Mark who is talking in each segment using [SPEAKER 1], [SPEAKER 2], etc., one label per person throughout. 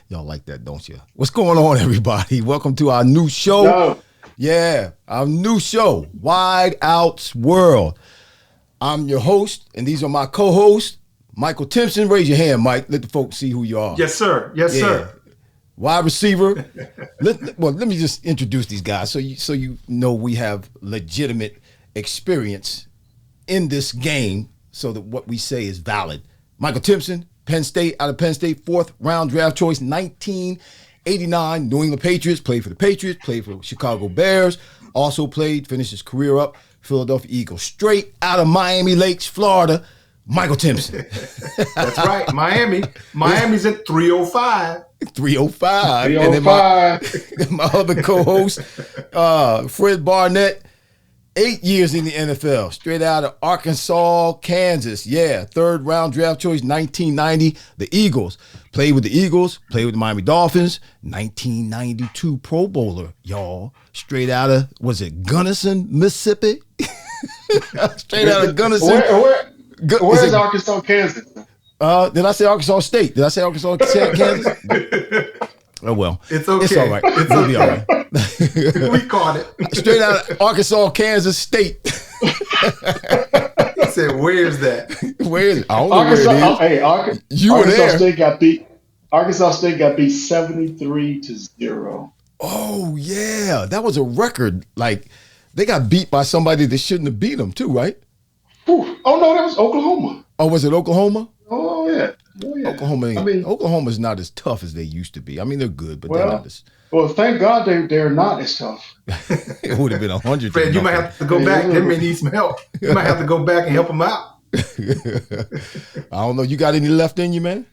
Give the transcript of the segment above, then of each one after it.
[SPEAKER 1] Y'all like that, don't you? What's going on, everybody? Welcome to our new show.
[SPEAKER 2] No.
[SPEAKER 1] Yeah, our new show, Wide Out's World. I'm your host, and these are my co-hosts, Michael Timpson. Raise your hand, Mike. Let the folks see who you are.
[SPEAKER 2] Yes, sir. Yes, sir.
[SPEAKER 1] Wide receiver. Let me just introduce these guys so you know we have legitimate experience in this game so that what we say is valid. Michael Timpson, Penn State, out of Penn State, 4th round draft choice, 1989, New England Patriots, played for the Patriots, played for Chicago Bears, also finished his career up, Philadelphia Eagles. Straight out of Miami Lakes, Florida, Michael Timpson.
[SPEAKER 2] That's right, Miami. Miami's at 305.
[SPEAKER 1] 305.
[SPEAKER 2] 305.
[SPEAKER 1] And then my other co-host, Fred Barnett, 8 years in the NFL, straight out of Arkansas, Kansas. Yeah, 3rd round draft choice, 1990. The Eagles. Played with the Eagles, played with the Miami Dolphins. 1992 Pro Bowler, y'all. Straight out of, was it Gunnison, Mississippi? Straight out of Gunnison.
[SPEAKER 3] Where's Arkansas, Kansas?
[SPEAKER 1] Did I say Arkansas State? Did I say Arkansas, Kansas? Oh, well.
[SPEAKER 2] It's okay.
[SPEAKER 1] It's all right. We'll be all right.
[SPEAKER 2] We caught it.
[SPEAKER 1] Straight out of Arkansas, Kansas State.
[SPEAKER 2] He said, where's that?
[SPEAKER 1] Where is it? I don't know where it is.
[SPEAKER 3] Hey,
[SPEAKER 1] Arkansas
[SPEAKER 3] State got beat. Arkansas State got beat 73-0.
[SPEAKER 1] Oh, yeah. That was a record. Like, they got beat by somebody that shouldn't have beat them, too, right?
[SPEAKER 3] Whew. Oh, no, that was Oklahoma.
[SPEAKER 1] Oh, was it Oklahoma?
[SPEAKER 3] Oh, yeah. Oh, yeah.
[SPEAKER 1] Oklahoma's not as tough as they used to be. I mean, they're good, but they're not as...
[SPEAKER 3] Well, thank God they're not as tough.
[SPEAKER 1] It would have been 100.
[SPEAKER 2] Fred, you might have to go back. They may need some help. You might have to go back and help them out.
[SPEAKER 1] I don't know. You got any left in you, man?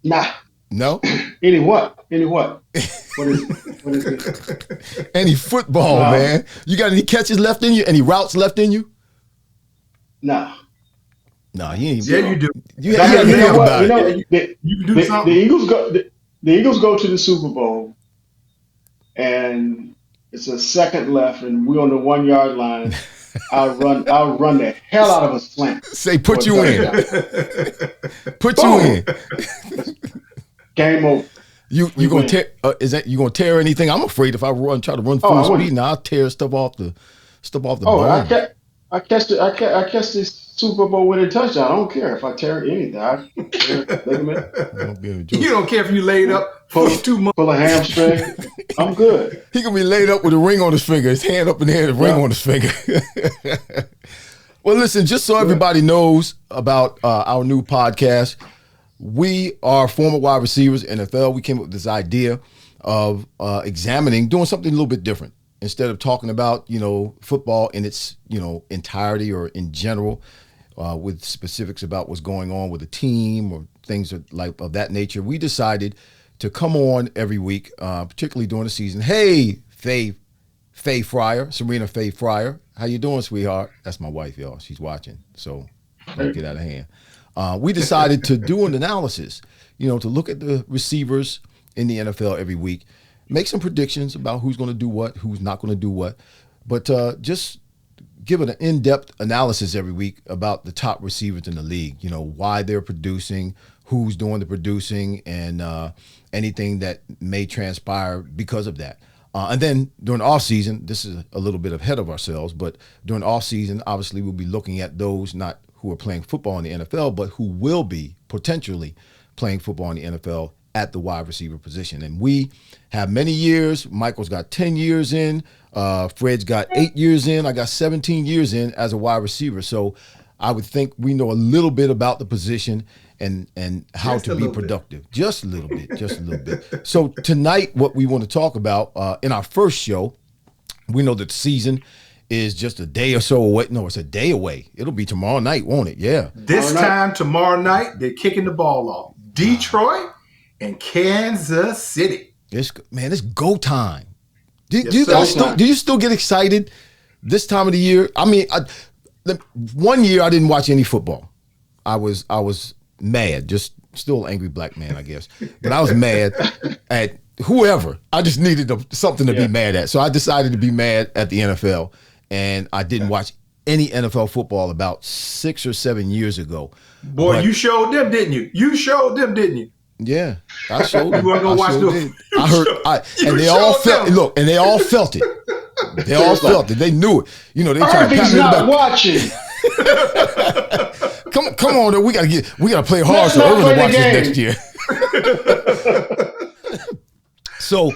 [SPEAKER 3] Nah.
[SPEAKER 1] No?
[SPEAKER 3] Any what? What is it?
[SPEAKER 1] Any football, man. You got any catches left in you? Any routes left in you?
[SPEAKER 3] Nah.
[SPEAKER 1] No, you ain't.
[SPEAKER 2] Yeah, you do.
[SPEAKER 3] You know what?
[SPEAKER 2] You do something.
[SPEAKER 3] The Eagles go to the Super Bowl, and it's a second left, and we're on the 1 yard line. I'll run the hell out of a slant.
[SPEAKER 1] Say, put you in. Put you in.
[SPEAKER 3] Game over.
[SPEAKER 1] You gonna tear? You gonna tear anything? I'm afraid if I try to run full speed now, I'll tear stuff off the bone.
[SPEAKER 3] I catch this Super Bowl winning touchdown. I don't care if I tear anything.
[SPEAKER 2] You don't care if you laid up for 2 months.
[SPEAKER 3] Pull a hamstring. I'm good.
[SPEAKER 1] He gonna be laid up with a ring on his finger, his hand up in the air, a ring on his finger. Well, listen, just so everybody knows about our new podcast, we are former wide receivers in the NFL. We came up with this idea of doing something a little bit different. Instead of talking about, football in its, entirety or in general, with specifics about what's going on with the team or things of that nature, we decided to come on every week, particularly during the season. Hey, Faye Fryer, Serena Faye Fryer. How you doing, sweetheart? That's my wife, y'all. She's watching, so don't get out of hand. We decided to do an analysis, to look at the receivers in the NFL every week, make some predictions about who's going to do what, who's not going to do what, but just give an in-depth analysis every week about the top receivers in the league, why they're producing, who's doing the producing, and anything that may transpire because of that. And then during the offseason, this is a little bit ahead of ourselves, but during the offseason, obviously we'll be looking at those not who are playing football in the NFL, but who will be potentially playing football in the NFL at the wide receiver position. And we have many years. Michael's got 10 years in. Fred's got 8 years in. I got 17 years in as a wide receiver. So I would think we know a little bit about the position and how to be productive. Just a little bit. So tonight, what we want to talk about in our first show, we know that the season is just a day or so away. No, it's a day away. It'll be tomorrow night, won't it? Yeah.
[SPEAKER 2] This time tomorrow night, they're kicking the ball off. Detroit and Kansas City.
[SPEAKER 1] It's go time. Do you still get excited this time of the year? I mean, 1 year I didn't watch any football. I was mad, just still an angry black man, I guess. But I was mad at whoever. I just needed something to be mad at. So I decided to be mad at the NFL, and I didn't watch any NFL football about 6 or 7 years ago.
[SPEAKER 2] Boy, you showed them, didn't you?
[SPEAKER 1] Yeah, I showed
[SPEAKER 2] You
[SPEAKER 1] them.
[SPEAKER 2] weren't
[SPEAKER 1] I
[SPEAKER 2] gonna watch
[SPEAKER 1] sure
[SPEAKER 2] the
[SPEAKER 1] did. I heard.
[SPEAKER 2] You
[SPEAKER 1] And they all
[SPEAKER 2] showed
[SPEAKER 1] felt.
[SPEAKER 2] them.
[SPEAKER 1] Look, and they all felt it. They all
[SPEAKER 3] It's like,
[SPEAKER 1] felt it. They knew it. You know, they tried to pat
[SPEAKER 3] Irving's
[SPEAKER 1] me on the
[SPEAKER 3] not
[SPEAKER 1] back.
[SPEAKER 3] watching.
[SPEAKER 1] Come on, we gotta play hard
[SPEAKER 3] Let's
[SPEAKER 1] so
[SPEAKER 3] not
[SPEAKER 1] Irving
[SPEAKER 3] play
[SPEAKER 1] will
[SPEAKER 3] the
[SPEAKER 1] watch this next
[SPEAKER 3] game.
[SPEAKER 1] year. So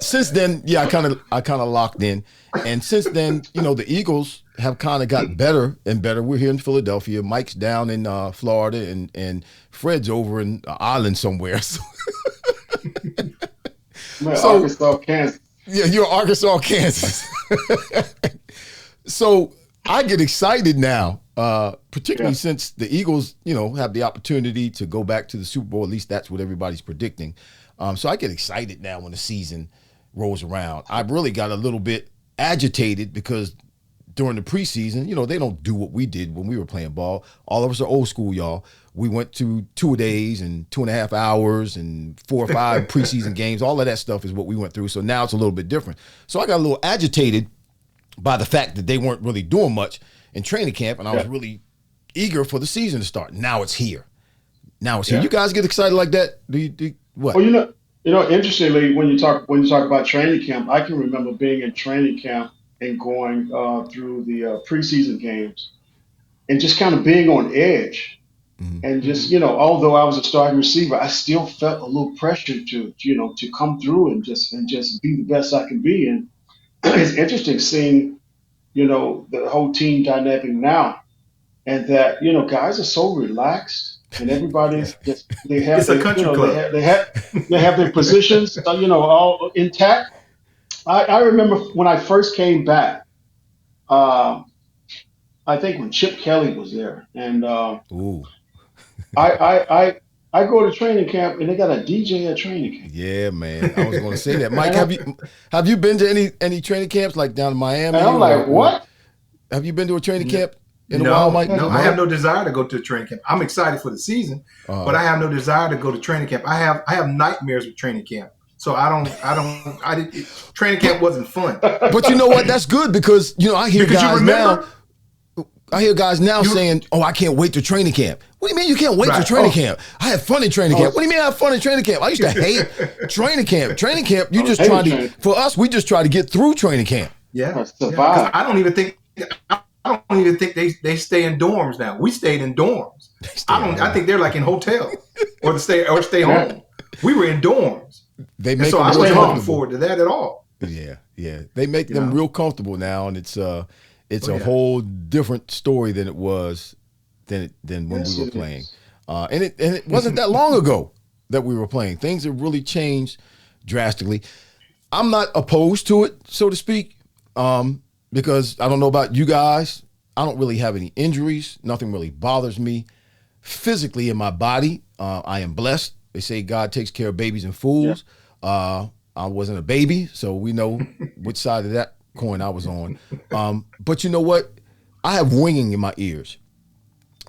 [SPEAKER 1] since then, yeah, I kind of locked in, and since then, you know, the Eagles have kind of got better and better. We're here in Philadelphia. Mike's down in Florida, and Fred's over in the island somewhere.
[SPEAKER 3] Man,
[SPEAKER 1] So
[SPEAKER 3] Arkansas, Kansas.
[SPEAKER 1] yeah, you're Arkansas, Kansas. So I get excited now, particularly since the Eagles, you know, have the opportunity to go back to the Super Bowl. At least that's what everybody's predicting. So I get excited now when the season rolls around. I really got a little bit agitated because during the preseason, you know, they don't do what we did when we were playing ball. All of us are old school, y'all. We went to 2 days and 2.5 hours and 4 or 5 preseason games. All of that stuff is what we went through. So now it's a little bit different. So I got a little agitated by the fact that they weren't really doing much in training camp, and I was really eager for the season to start. Now it's here. You guys get excited like that? What?
[SPEAKER 3] Well, interestingly, when you talk about training camp, I can remember being in training camp and going through the preseason games and just kind of being on edge. And just, although I was a starting receiver, I still felt a little pressure to come through and just be the best I can be. And it's interesting seeing, the whole team dynamic now, and that, guys are so relaxed and everybody's just, they have
[SPEAKER 2] It's a
[SPEAKER 3] their,
[SPEAKER 2] country club.
[SPEAKER 3] they have their positions, all intact. I remember when I first came back, um, I think when Chip Kelly was there, and
[SPEAKER 1] Ooh.
[SPEAKER 3] I, I, I, I go to training camp and they got a DJ at training camp.
[SPEAKER 1] Yeah, man. I was going to say that. Mike,
[SPEAKER 3] And,
[SPEAKER 1] have you been to any training camps like down in Miami,
[SPEAKER 3] and I'm like,
[SPEAKER 1] or
[SPEAKER 3] what?
[SPEAKER 1] have you been to a training camp in a while, Mike?
[SPEAKER 2] No, I have no desire to go to a training camp. I'm excited for the season, but I have no desire to go to training camp. I have nightmares with training camp. So training camp wasn't fun.
[SPEAKER 1] But you know what? That's good because, I hear
[SPEAKER 2] Because you
[SPEAKER 1] guys
[SPEAKER 2] remember?
[SPEAKER 1] now. I hear guys now saying, "Oh, I can't wait to training camp." What do you mean you can't wait for training camp? I had fun in training camp. What do you mean I have fun in training camp? I used to hate training camp. Training camp, you just try to. For us, we just try to get through training camp.
[SPEAKER 2] Yeah,
[SPEAKER 3] survive.
[SPEAKER 2] I don't even think they stay in dorms now. We stayed in dorms. I think they're like in hotels or stay home. We were in dorms.
[SPEAKER 1] They make
[SPEAKER 2] so
[SPEAKER 1] them
[SPEAKER 2] I
[SPEAKER 1] real
[SPEAKER 2] wasn't looking
[SPEAKER 1] comfortable.
[SPEAKER 2] forward to that at all.
[SPEAKER 1] Yeah. They make them real comfortable now, and it's a whole different story than it was than when we were playing. And it wasn't that long ago that we were playing. Things have really changed drastically. I'm not opposed to it, so to speak, because I don't know about you guys. I don't really have any injuries. Nothing really bothers me physically in my body. I am blessed. They say God takes care of babies and fools. I wasn't a baby, so we know which side of that coin I was on. But you know what? I have ringing in my ears,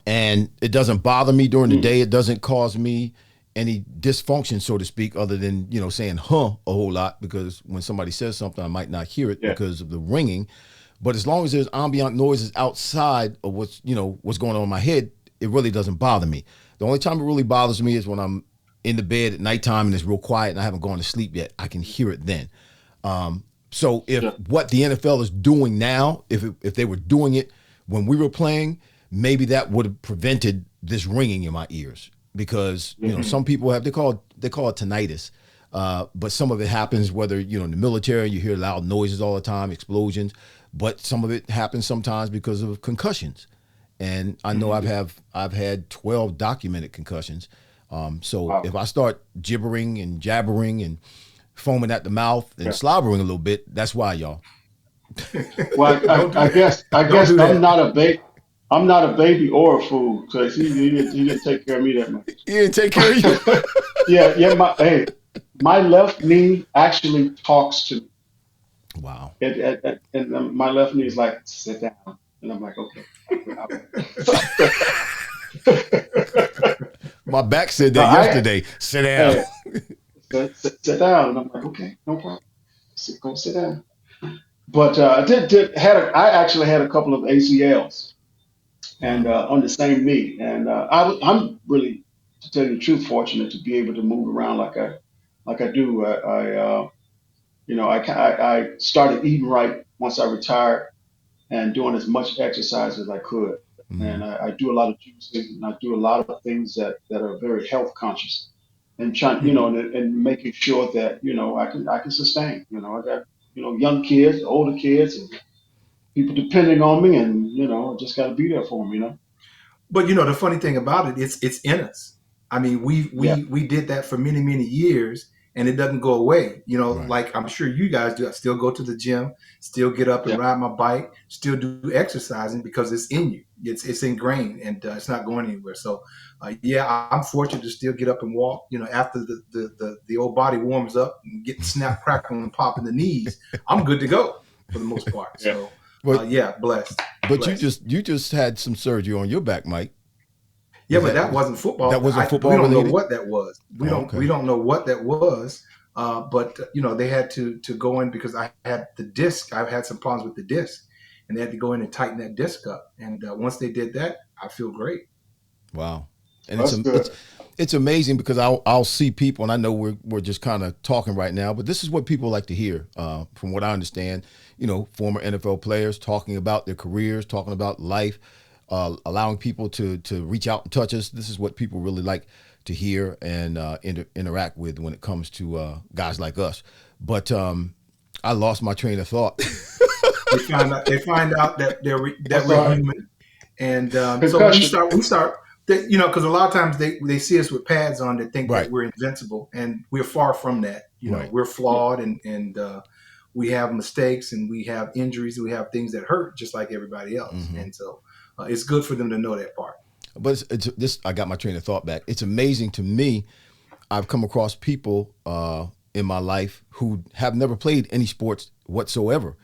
[SPEAKER 1] and it doesn't bother me during the day. It doesn't cause me any dysfunction, so to speak, other than, saying a whole lot, because when somebody says something, I might not hear it because of the ringing. But as long as there's ambient noises outside of what's going on in my head, it really doesn't bother me. The only time it really bothers me is when I'm in the bed at nighttime and it's real quiet and I haven't gone to sleep yet. I can hear it then. So if what the NFL is doing now, if they were doing it when we were playing, maybe that would have prevented this ringing in my ears, because some people they call it tinnitus, but some of it happens whether in the military you hear loud noises all the time, explosions, but some of it happens sometimes because of concussions, and I know I've had 12 documented concussions. If I start gibbering and jabbering and foaming at the mouth and slobbering a little bit, that's why, y'all.
[SPEAKER 3] Well, I guess I'm not a baby or a fool, because he didn't take care of me that much.
[SPEAKER 1] He didn't take care of you.
[SPEAKER 3] Yeah. My left knee actually talks to me.
[SPEAKER 1] Wow.
[SPEAKER 3] And my left knee is like, sit down, and I'm like, okay.
[SPEAKER 1] My back said that yesterday. Sit down.
[SPEAKER 3] Sit down, and I'm like, okay, no problem. Go sit down. But I actually had a couple of ACLs, and on the same knee, and I'm really to tell you the truth, fortunate to be able to move around like I do. I started eating right once I retired and doing as much exercise as I could.
[SPEAKER 1] Mm-hmm.
[SPEAKER 3] And I do a lot of juicing and I do a lot of things that are very health conscious and trying, and making sure that, I can sustain. I got, young kids, older kids, and people depending on me, and I just got to be there for them.
[SPEAKER 2] But the funny thing about it, it's in us. I mean, we
[SPEAKER 3] Yeah,
[SPEAKER 2] we we did that for many many years, and it doesn't go away.
[SPEAKER 1] Right.
[SPEAKER 2] Like I'm sure you guys do. I still go to the gym, still get up and
[SPEAKER 3] yeah.
[SPEAKER 2] ride my bike, still do exercising because it's in you. It's ingrained, and it's not going anywhere. So, yeah, I'm fortunate to still get up and walk. After the old body warms up and getting snap, crackle, and pop in the knees, I'm good to go for the most part.
[SPEAKER 3] Yeah.
[SPEAKER 2] So,
[SPEAKER 1] But
[SPEAKER 2] yeah, blessed,
[SPEAKER 1] but you
[SPEAKER 2] blessed.
[SPEAKER 1] just had some surgery on your back, Mike.
[SPEAKER 2] Yeah,
[SPEAKER 1] Was
[SPEAKER 2] but
[SPEAKER 1] that
[SPEAKER 2] that wasn't
[SPEAKER 1] that
[SPEAKER 2] football.
[SPEAKER 1] wasn't
[SPEAKER 2] We
[SPEAKER 1] football
[SPEAKER 2] don't know
[SPEAKER 1] related?
[SPEAKER 2] what that was. We
[SPEAKER 1] Oh,
[SPEAKER 2] don't
[SPEAKER 1] okay.
[SPEAKER 2] we don't know what that was. But they had to go in because I had the disc. I've had some problems with the disc, and they had to go in and tighten that disc up. And once they did that, I feel great.
[SPEAKER 1] Wow. And
[SPEAKER 3] That's good.
[SPEAKER 1] it's amazing because I'll see people, and I know we're just kind of talking right now, but this is what people like to hear. From what I understand, former NFL players talking about their careers, talking about life, allowing people to reach out and touch us. This is what people really like to hear and interact with when it comes to guys like us. But I lost my train of thought.
[SPEAKER 2] They find out that that
[SPEAKER 3] That's
[SPEAKER 2] we're
[SPEAKER 3] all right.
[SPEAKER 2] human, and so we
[SPEAKER 3] Concussion.
[SPEAKER 2] start. Because a lot of times they see us with pads on, they think that
[SPEAKER 1] Right.
[SPEAKER 2] we're invincible, and we're far from that.
[SPEAKER 1] Right.
[SPEAKER 2] We're
[SPEAKER 3] Yeah.
[SPEAKER 2] flawed, and we have mistakes, and we have injuries, and we have things that hurt, just like everybody else.
[SPEAKER 1] Hmm.
[SPEAKER 2] And so it's good for them to know that part.
[SPEAKER 1] But it's this. I got my train of thought back. It's amazing to me. I've come across people in my life who have never played any sports whatsoever,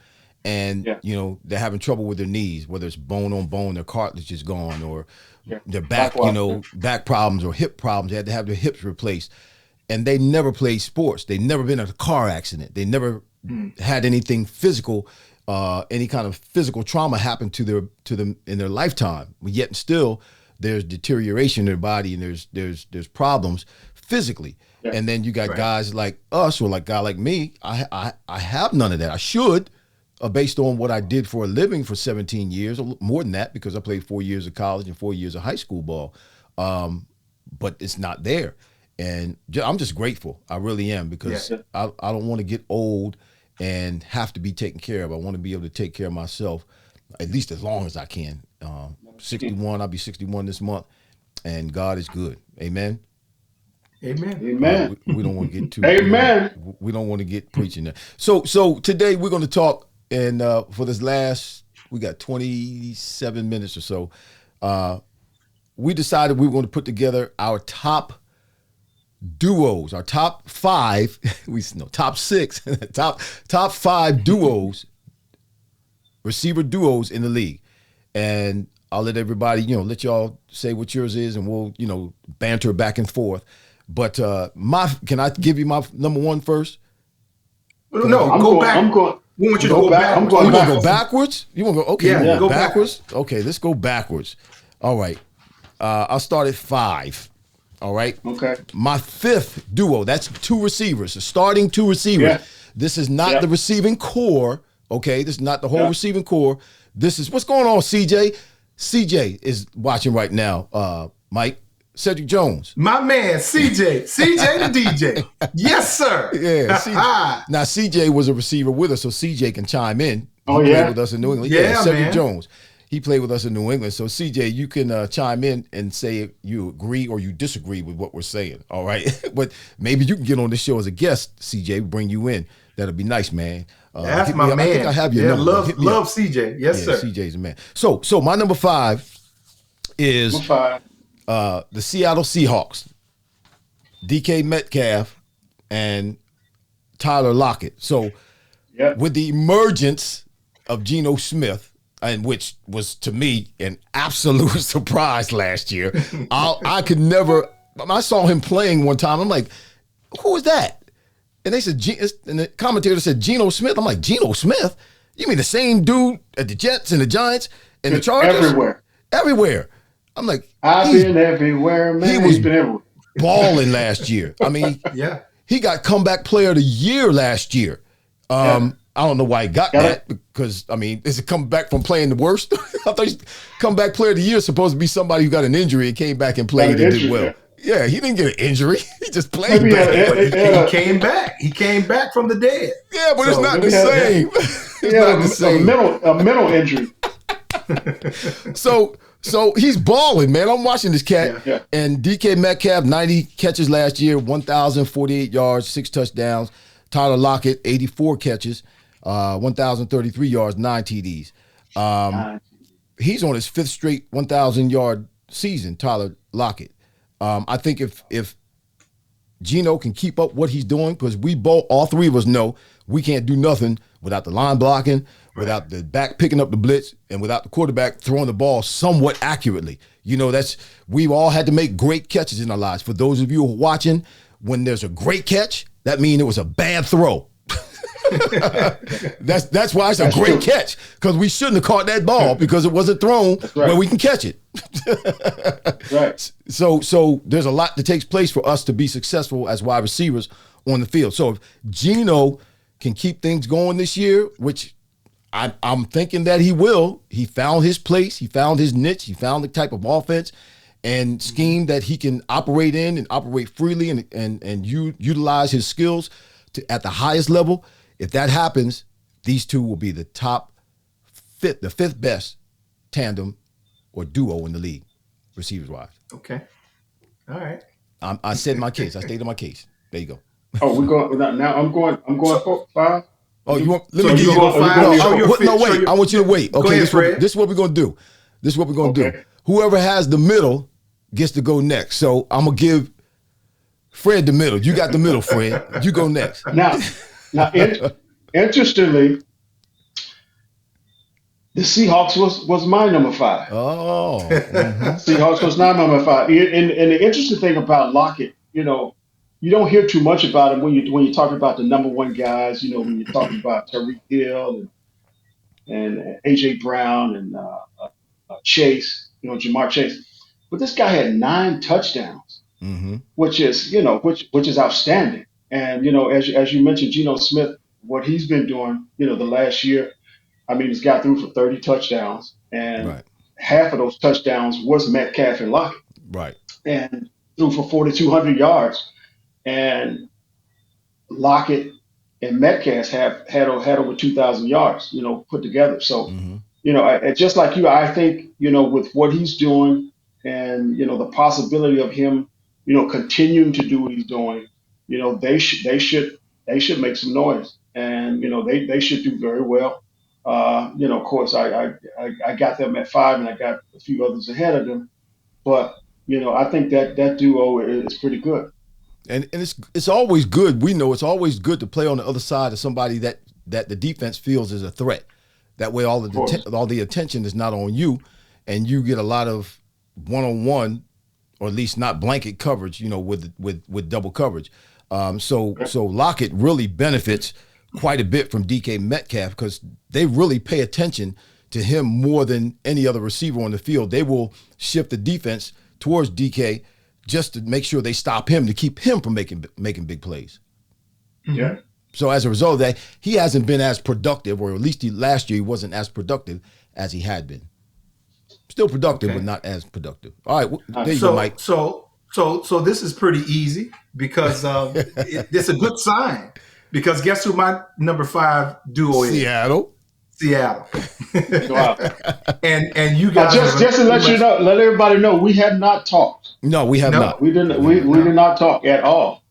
[SPEAKER 1] and
[SPEAKER 3] Yeah.
[SPEAKER 1] they're having trouble with their knees, whether it's bone on bone, their cartilage is gone, or
[SPEAKER 3] Yeah.
[SPEAKER 1] their back,
[SPEAKER 3] Likewise.
[SPEAKER 1] back problems or hip problems. They had to have their hips replaced, and they never played sports. They never been in a car accident. They never had anything physical, any kind of physical trauma happen to them in their lifetime. But yet, still, there's deterioration in their body, and there's problems physically.
[SPEAKER 3] Yeah.
[SPEAKER 1] And then you got
[SPEAKER 2] Right.
[SPEAKER 1] guys like us, or like a guy like me. I have none of that. I should, based on what I did for a living for 17 years, or more than that, because I played 4 years of college and 4 years of high school ball. But it's not there. And I'm just grateful. I really am, because
[SPEAKER 3] Yeah.
[SPEAKER 1] I don't want to get old and have to be taken care of. I want to be able to take care of myself at least as long as I can. 61, I'll be 61 this month, and God is good. Amen.
[SPEAKER 2] Amen.
[SPEAKER 3] Amen.
[SPEAKER 1] We don't want to get too.
[SPEAKER 3] Amen.
[SPEAKER 1] We don't want to get preaching there. So today we're going to talk, and for this last, we got 27 minutes or so. We decided we were going to put together our top duos, our top five. Top six, top five duos, receiver duos in the league, and I'll let everybody, let y'all say what yours is, and we'll, banter back and forth. But can I give you my number one first?
[SPEAKER 2] No,
[SPEAKER 3] I'm
[SPEAKER 2] go
[SPEAKER 3] going.
[SPEAKER 2] back.
[SPEAKER 3] I'm going.
[SPEAKER 2] We want you to
[SPEAKER 3] Go
[SPEAKER 2] go
[SPEAKER 3] back.
[SPEAKER 2] back.
[SPEAKER 3] I'm
[SPEAKER 1] Oh,
[SPEAKER 3] going
[SPEAKER 1] you want to go
[SPEAKER 3] back.
[SPEAKER 1] backwards? You want to go? Okay,
[SPEAKER 2] Yeah,
[SPEAKER 1] you wanna
[SPEAKER 2] go
[SPEAKER 1] backwards. Okay, let's go backwards. All right. I'll start at 5. All right.
[SPEAKER 3] Okay.
[SPEAKER 1] My fifth duo, that's 2 receivers, the starting 2 receivers.
[SPEAKER 3] Yeah.
[SPEAKER 1] This is not
[SPEAKER 3] Yeah.
[SPEAKER 1] the receiving core. Okay. This is not the whole
[SPEAKER 3] Yeah.
[SPEAKER 1] receiving core. This is what's going on, CJ. CJ is watching right now. Mike, Cedric Jones.
[SPEAKER 2] My man, CJ the DJ. Yes, sir.
[SPEAKER 1] Yeah. Now, CJ was a receiver with us, so CJ can chime in.
[SPEAKER 3] Oh,
[SPEAKER 1] He
[SPEAKER 3] yeah?
[SPEAKER 1] played with us in New England.
[SPEAKER 2] Yeah,
[SPEAKER 1] Cedric
[SPEAKER 2] man.
[SPEAKER 1] Jones. He played with us in New England. So, CJ, you can chime in and say if you agree or you disagree with what we're saying. All right. But maybe you can get on this show as a guest, CJ, bring you in. That'll be nice, man.
[SPEAKER 2] That's
[SPEAKER 1] hit
[SPEAKER 2] my
[SPEAKER 1] me up.
[SPEAKER 2] man.
[SPEAKER 1] I think I have your
[SPEAKER 2] yeah,
[SPEAKER 1] number.
[SPEAKER 2] love
[SPEAKER 1] Hit me
[SPEAKER 2] love
[SPEAKER 1] up.
[SPEAKER 2] CJ. Yes,
[SPEAKER 1] Yeah,
[SPEAKER 2] sir.
[SPEAKER 1] CJ's a man. So my number 5 is
[SPEAKER 3] Number 5.
[SPEAKER 1] the Seattle Seahawks, DK Metcalf and Tyler Lockett. So
[SPEAKER 3] Yep.
[SPEAKER 1] with the emergence of Geno Smith, and which was to me an absolute surprise last year, I could never. I saw him playing one time. I'm like, who is that? And they said, and the commentator said Geno Smith. I'm like, Geno Smith? You mean the same dude at the Jets and the Giants and the Chargers?
[SPEAKER 3] Everywhere.
[SPEAKER 1] Everywhere. I'm like,
[SPEAKER 3] I've
[SPEAKER 1] he's
[SPEAKER 3] been everywhere, man.
[SPEAKER 1] he was
[SPEAKER 3] He's been everywhere.
[SPEAKER 1] balling last year. I mean,
[SPEAKER 2] Yeah.
[SPEAKER 1] he got comeback player of the year last year. I don't know why he got that because, I mean, is it coming back from playing the worst? I thought comeback player of the year is supposed to be somebody who got an injury and came back and played and did well. Yeah, he didn't get an injury. He just played back.
[SPEAKER 2] He came back. He came back from the dead.
[SPEAKER 1] Yeah, but it's not the same. It's not the same.
[SPEAKER 3] A mental injury.
[SPEAKER 1] So he's balling, man. I'm watching this cat. Yeah. And DK Metcalf, 90 catches last year, 1,048 yards, 6 touchdowns. Tyler Lockett, 84 catches, 1,033 yards, 9 TDs. He's on his 5th straight 1,000-yard season, Tyler Lockett. I think if Geno can keep up what he's doing, because all three of us know we can't do nothing without the line blocking, without the back picking up the blitz, and without the quarterback throwing the ball somewhat accurately. You know, we've all had to make great catches in our lives. For those of you who are watching, when there's a great catch, that means it was a bad throw. That's why it's a great catch, because we shouldn't have caught that ball because it wasn't thrown where we can catch it.
[SPEAKER 3] Right.
[SPEAKER 1] So there's a lot that takes place for us to be successful as wide receivers on the field. So if Geno can keep things going this year, which I'm thinking that he will, he found his place, he found his niche, he found the type of offense and scheme that he can operate in and operate freely and utilize his skills at the highest level. If that happens, these two will be the fifth best tandem or duo in the league, receivers-wise.
[SPEAKER 2] Okay. All right.
[SPEAKER 1] I said my case. I stated my case. There you go.
[SPEAKER 3] Oh, we're going now. I'm going for 5.
[SPEAKER 1] Oh, you want? Let
[SPEAKER 2] me
[SPEAKER 1] give you
[SPEAKER 2] go 5.
[SPEAKER 1] No, wait. I want you to wait. Okay,
[SPEAKER 2] this
[SPEAKER 1] is what we're gonna do. This is what we're gonna do. Whoever has the middle gets to go next. So I'm gonna give Fred the middle. You got the middle, Fred. You go next.
[SPEAKER 3] Now, interestingly, the Seahawks was my number 5.
[SPEAKER 1] Oh,
[SPEAKER 3] Seahawks was not number 5. And the interesting thing about Lockett, you don't hear too much about him when you're talking about the number 1 guys. When you're talking about Tyreek Hill and AJ Brown and Chase, Jamar Chase. But this guy had 9 touchdowns, which is outstanding. And as you mentioned, Geno Smith, what he's been doing, the last year. I mean, he's got through for 30 touchdowns, and half of those touchdowns was Metcalf and Lockett.
[SPEAKER 1] Right.
[SPEAKER 3] And threw for 4,200 yards. And Lockett and Metcalf had over 2,000 yards, put together. So, just like you, I think, with what he's doing and, the possibility of him, continuing to do what he's doing, they should make some noise, and, they should do very well. Of course, I got them at 5, and I got a few others ahead of them. But, I think that duo is pretty good.
[SPEAKER 1] And it's always good. We know it's always good to play on the other side of somebody that the defense feels is a threat. That way, all the attention is not on you, and you get a lot of one-on-one, or at least not blanket coverage. With double coverage. So Lockett really benefits quite a bit from DK Metcalf because they really pay attention to him more than any other receiver on the field. They will shift the defense towards DK just to make sure they stop him, to keep him from making big plays.
[SPEAKER 3] Yeah.
[SPEAKER 1] So as a result of that, he hasn't been as productive, or at least last year he wasn't as productive as he had been. Still productive, but not as productive. All right, there you go, Mike.
[SPEAKER 2] So this is pretty easy because it's a good sign. Because guess who my number 5 duo is?
[SPEAKER 1] Seattle.
[SPEAKER 3] Wow.
[SPEAKER 2] And you guys
[SPEAKER 3] just to let everybody know, we have not talked.
[SPEAKER 1] No, we have not.
[SPEAKER 3] We didn't. We did not talk at all.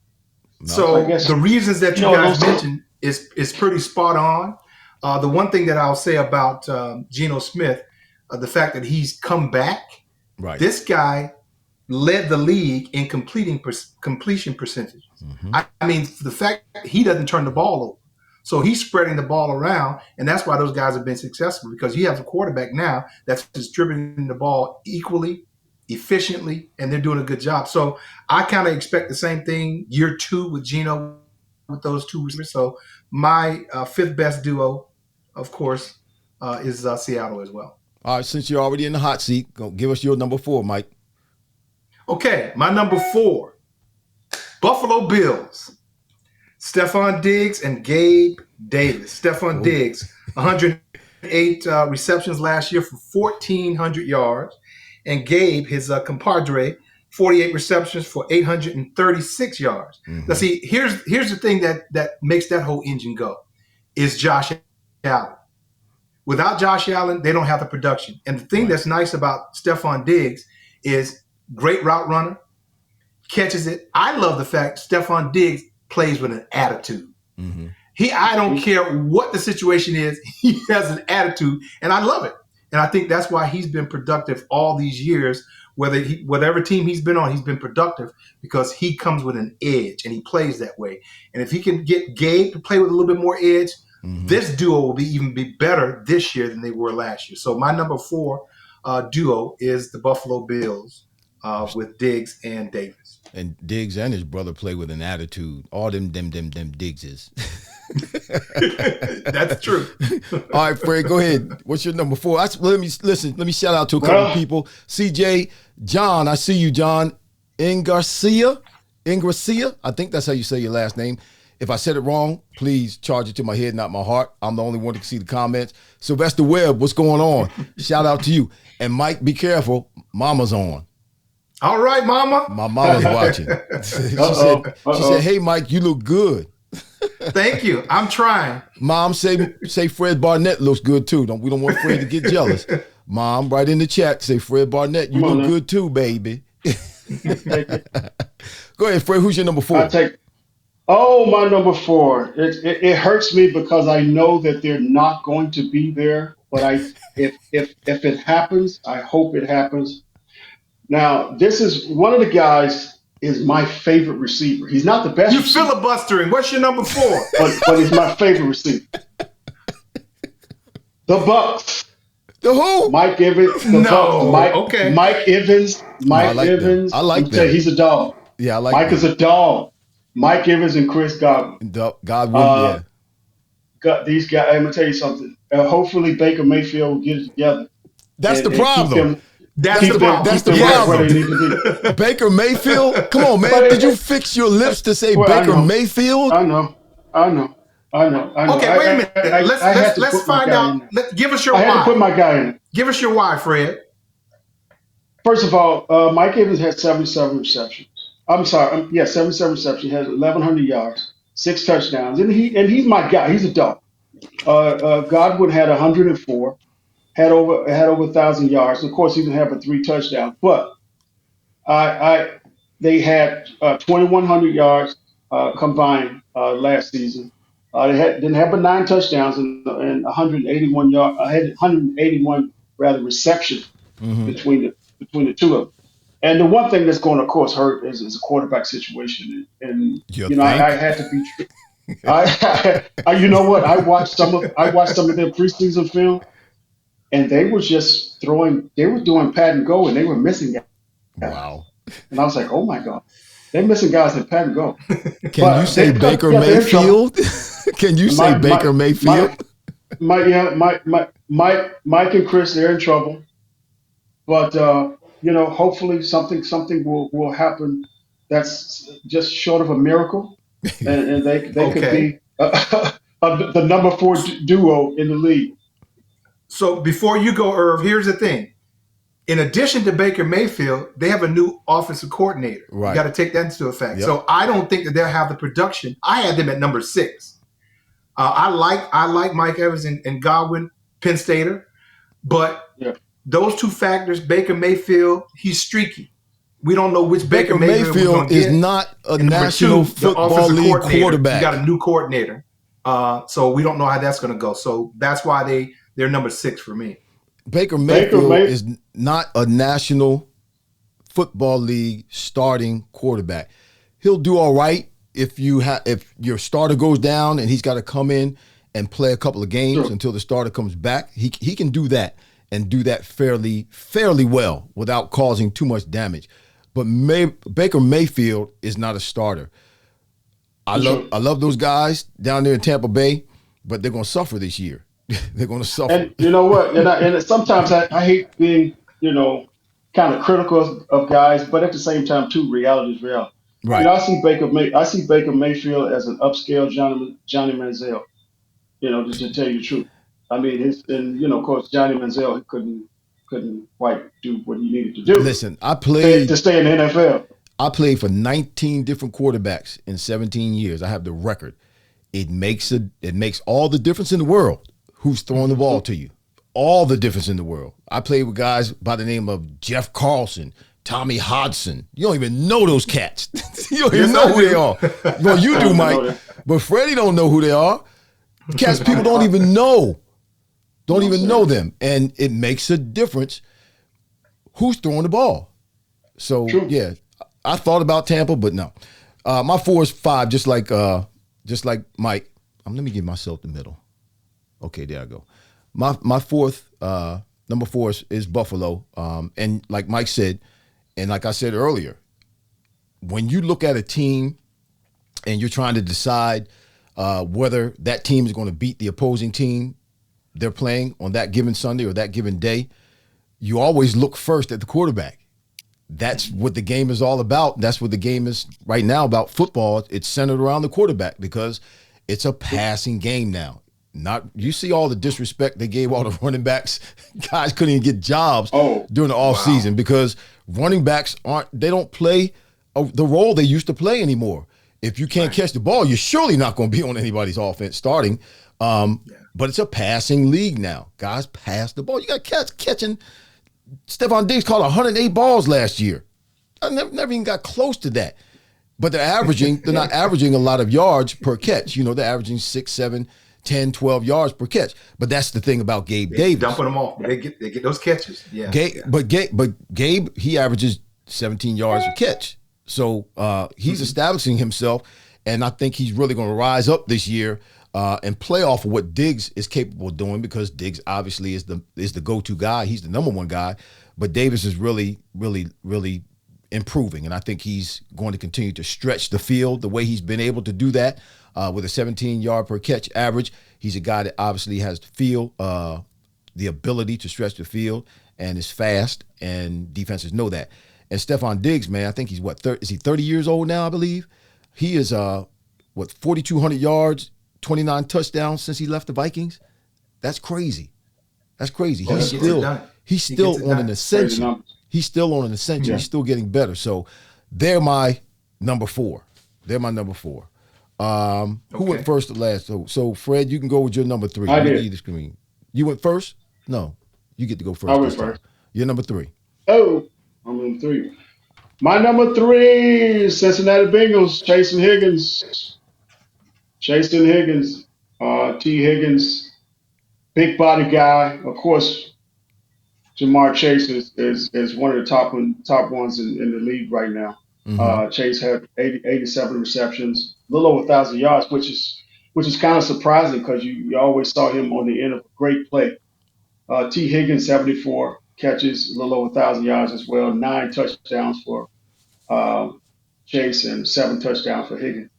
[SPEAKER 1] No.
[SPEAKER 2] So the reasons that you guys mentioned is pretty spot on. The one thing that I'll say about Geno Smith, the fact that he's come back.
[SPEAKER 1] Right.
[SPEAKER 2] This guy led the league in completion percentage. I mean, the fact that he doesn't turn the ball over. So he's spreading the ball around, and that's why those guys have been successful, because you have a quarterback now that's distributing the ball equally, efficiently, and they're doing a good job. So I kind of expect the same thing year 2 with Geno, with those 2 receivers. So my 5th best duo, of course, is Seattle as well.
[SPEAKER 1] All right, since you're already in the hot seat, go give us your number 4, Mike.
[SPEAKER 2] Okay, my number 4 Buffalo Bills. Stephon Diggs and Gabe Davis. Stephon Diggs, 108 receptions last year for 1,400 yards. And Gabe, his compadre, 48 receptions for 836 yards. Now, see, here's the thing that makes that whole engine go is Josh Allen. Without Josh Allen, they don't have the production. And the thing that's nice about Stephon Diggs is great route runner, catches it. I love the fact Stephon Diggs plays with an attitude. I don't care what the situation is, he has an attitude, and I love it. And I think that's why he's been productive all these years. Whatever team he's been on, he's been productive because he comes with an edge and he plays that way. And if he can get Gabe to play with a little bit more edge, this duo will even be better this year than they were last year. So my number 4 duo is the Buffalo Bills with Diggs and Davis.
[SPEAKER 1] And Diggs and his brother play with an attitude. All them Diggses.
[SPEAKER 2] That's true.
[SPEAKER 1] All right, Fred, go ahead. What's your number 4? Let me shout out to a couple of people. CJ, John, I see you, John. Ingarcia, I think that's how you say your last name. If I said it wrong, please charge it to my head, not my heart. I'm the only one that can see the comments. Sylvester Webb, what's going on? Shout out to you. And Mike, be careful. Mama's on.
[SPEAKER 2] All right, Mama.
[SPEAKER 1] My mama's watching. She said, hey, Mike, you look good.
[SPEAKER 2] Thank you. I'm trying.
[SPEAKER 1] Mom, say Fred Barnett looks good too. We don't want Fred to get jealous. Mom, right in the chat, say Fred Barnett, you look good too, baby. Go ahead, Fred. Who's your number 4?
[SPEAKER 3] My number 4. It hurts me because I know that they're not going to be there. But if it happens, I hope it happens. Now, this is one of the guys is my favorite receiver. He's not the best.
[SPEAKER 2] You filibustering. What's your number 4?
[SPEAKER 3] but he's my favorite receiver. The Bucks.
[SPEAKER 1] The who?
[SPEAKER 3] Mike Evans.
[SPEAKER 2] Okay.
[SPEAKER 3] Mike Evans.
[SPEAKER 1] Evans. I like that.
[SPEAKER 3] He's a dog.
[SPEAKER 1] Yeah, I like
[SPEAKER 3] Mike is a dog. Mike Evans and Chris Godwin.
[SPEAKER 1] Godwin,
[SPEAKER 3] These guys, I'm going to tell you something. Hopefully Baker Mayfield will get it together.
[SPEAKER 1] That's the problem.
[SPEAKER 2] That's the
[SPEAKER 1] problem. Baker Mayfield? Come on, man. Did you fix your lips to say Baker Mayfield?
[SPEAKER 3] I know.
[SPEAKER 2] Okay, wait a minute. Let's find out. Give us your why.
[SPEAKER 3] I had to put my guy in.
[SPEAKER 2] Give us your why, Fred.
[SPEAKER 3] First of all, Mike Evans had 77 receptions. I'm sorry. 77 receptions. He has 1,100 yards, 6 touchdowns, and he's my guy. He's a dog. Godwin had 104. Had over 1,000 yards. Of course, he didn't have 3 touchdowns, but they had 2,100 yards combined last season. They didn't have but 9 touchdowns and 181 receptions between the two of them. And the one thing that's going to, of course, hurt is a quarterback situation. And I had to be. You know what? I watched some of their preseason film. And they were just doing pat and go, and they were missing guys.
[SPEAKER 1] Wow.
[SPEAKER 3] And I was like, oh my God. They're missing guys in pat and go.
[SPEAKER 1] Can you say Baker Mayfield? Can you say Baker Mayfield?
[SPEAKER 3] Mike and Chris, they're in trouble. But hopefully something will happen that's just short of a miracle. And they could be the number 4 duo in the league.
[SPEAKER 2] So before you go, Irv, here's the thing. In addition to Baker Mayfield, they have a new offensive coordinator.
[SPEAKER 1] Right.
[SPEAKER 2] You got to take that into effect.
[SPEAKER 1] Yep.
[SPEAKER 2] So I don't think that they'll have the production. I had them at number 6. I like Mike Evans and Godwin, Penn Stater, but those 2 factors, Baker Mayfield, he's streaky. We don't know which Baker Mayfield
[SPEAKER 1] is not a National Football League quarterback.
[SPEAKER 2] You got a new coordinator, so we don't know how that's going to go. So that's why they're number 6 for me.
[SPEAKER 1] Baker Mayfield is not a National Football League starting quarterback. He'll do all right if your starter goes down and he's got to come in and play a couple of games until the starter comes back. He can do that and do that fairly well without causing too much damage. But Baker Mayfield is not a starter. I love those guys down there in Tampa Bay, but they're going to suffer this year. They're going to suffer.
[SPEAKER 3] And you know what? And sometimes I hate being, kind of critical of guys, but at the same time, too, reality is real. You
[SPEAKER 1] Right.
[SPEAKER 3] know, I see Baker Mayfield as an upscale Johnny Manziel. You know, to tell you the truth. I mean, of course, Johnny Manziel he couldn't quite do what he needed to do
[SPEAKER 1] Listen, I
[SPEAKER 3] to
[SPEAKER 1] played
[SPEAKER 3] stay in the NFL.
[SPEAKER 1] I played for 19 different quarterbacks in 17 years. I have the record. It makes all the difference in the world who's throwing the ball to you. All the difference in the world. I played with guys by the name of Jeff Carlson, Tommy Hodgson. You don't even know those cats. You don't even
[SPEAKER 2] Yes,
[SPEAKER 1] know
[SPEAKER 2] I
[SPEAKER 1] who
[SPEAKER 2] do.
[SPEAKER 1] they are. Well, you do, Mike. But Freddie don't know who they are. Cats people don't even know. Don't even know them. And it makes a difference who's throwing the ball. So
[SPEAKER 3] True.
[SPEAKER 1] yeah, I thought about Tampa, but no. My 4 is 5, just like Mike. Let me give myself the middle. Okay, there I go. My fourth number 4 is Buffalo. And like Mike said, and like I said earlier, when you look at a team and you're trying to decide whether that team is going to beat the opposing team they're playing on that given Sunday or that given day, you always look first at the quarterback. That's what the game is all about. That's what the game is right now about football. It's centered around the quarterback because it's a passing game now. Not you see all the disrespect they gave all the running backs. Guys couldn't even get jobs during the offseason because running backs don't play the role they used to play anymore. If you can't catch the ball, you're surely not going to be on anybody's offense starting. But it's a passing league now. Guys pass the ball. You got cats catching. Stephon Diggs caught 108 balls last year. I never even got close to that. But they're not averaging a lot of yards per catch. You know, they're averaging 6, 7, 10, 12 yards per catch. But that's the thing about Gabe Davis.
[SPEAKER 2] Dumping them off. They get those catches. Yeah.
[SPEAKER 1] But Gabe, he averages 17 yards a catch. So he's establishing himself, and I think he's really going to rise up this year and play off of what Diggs is capable of doing because Diggs obviously is the go-to guy. He's the number one guy. But Davis is really, really, really improving, and I think he's going to continue to stretch the field the way he's been able to do that with a 17-yard per catch average. He's a guy that obviously has the ability to stretch the field and is fast, and defenses know that. And Stephon Diggs, man, I think he's is he 30 years old now, I believe? He is 4,200 yards, 29 touchdowns since he left the Vikings. That's crazy. That's crazy. He's still on an ascension. He's still on an ascension. He's still getting better. So they're my number 4. Who went first or last? So Fred, you can go with your number 3.
[SPEAKER 3] I did.
[SPEAKER 1] The screen. You went first? No. You get to go first.
[SPEAKER 3] I went first.
[SPEAKER 1] You're number 3.
[SPEAKER 3] Oh, I'm number 3. My number 3 is Cincinnati Bengals, Chasing Higgins. T. Higgins, big body guy. Of course, Jamar Chase is one of the top ones in the league right now.
[SPEAKER 1] Mm-hmm.
[SPEAKER 3] Chase had 87 receptions, a little over 1,000 yards, which is kind of surprising because you always saw him on the end of a great play. T. Higgins, 74 catches, a little over 1,000 yards as well, 9 touchdowns for Chase and 7 touchdowns for Higgins.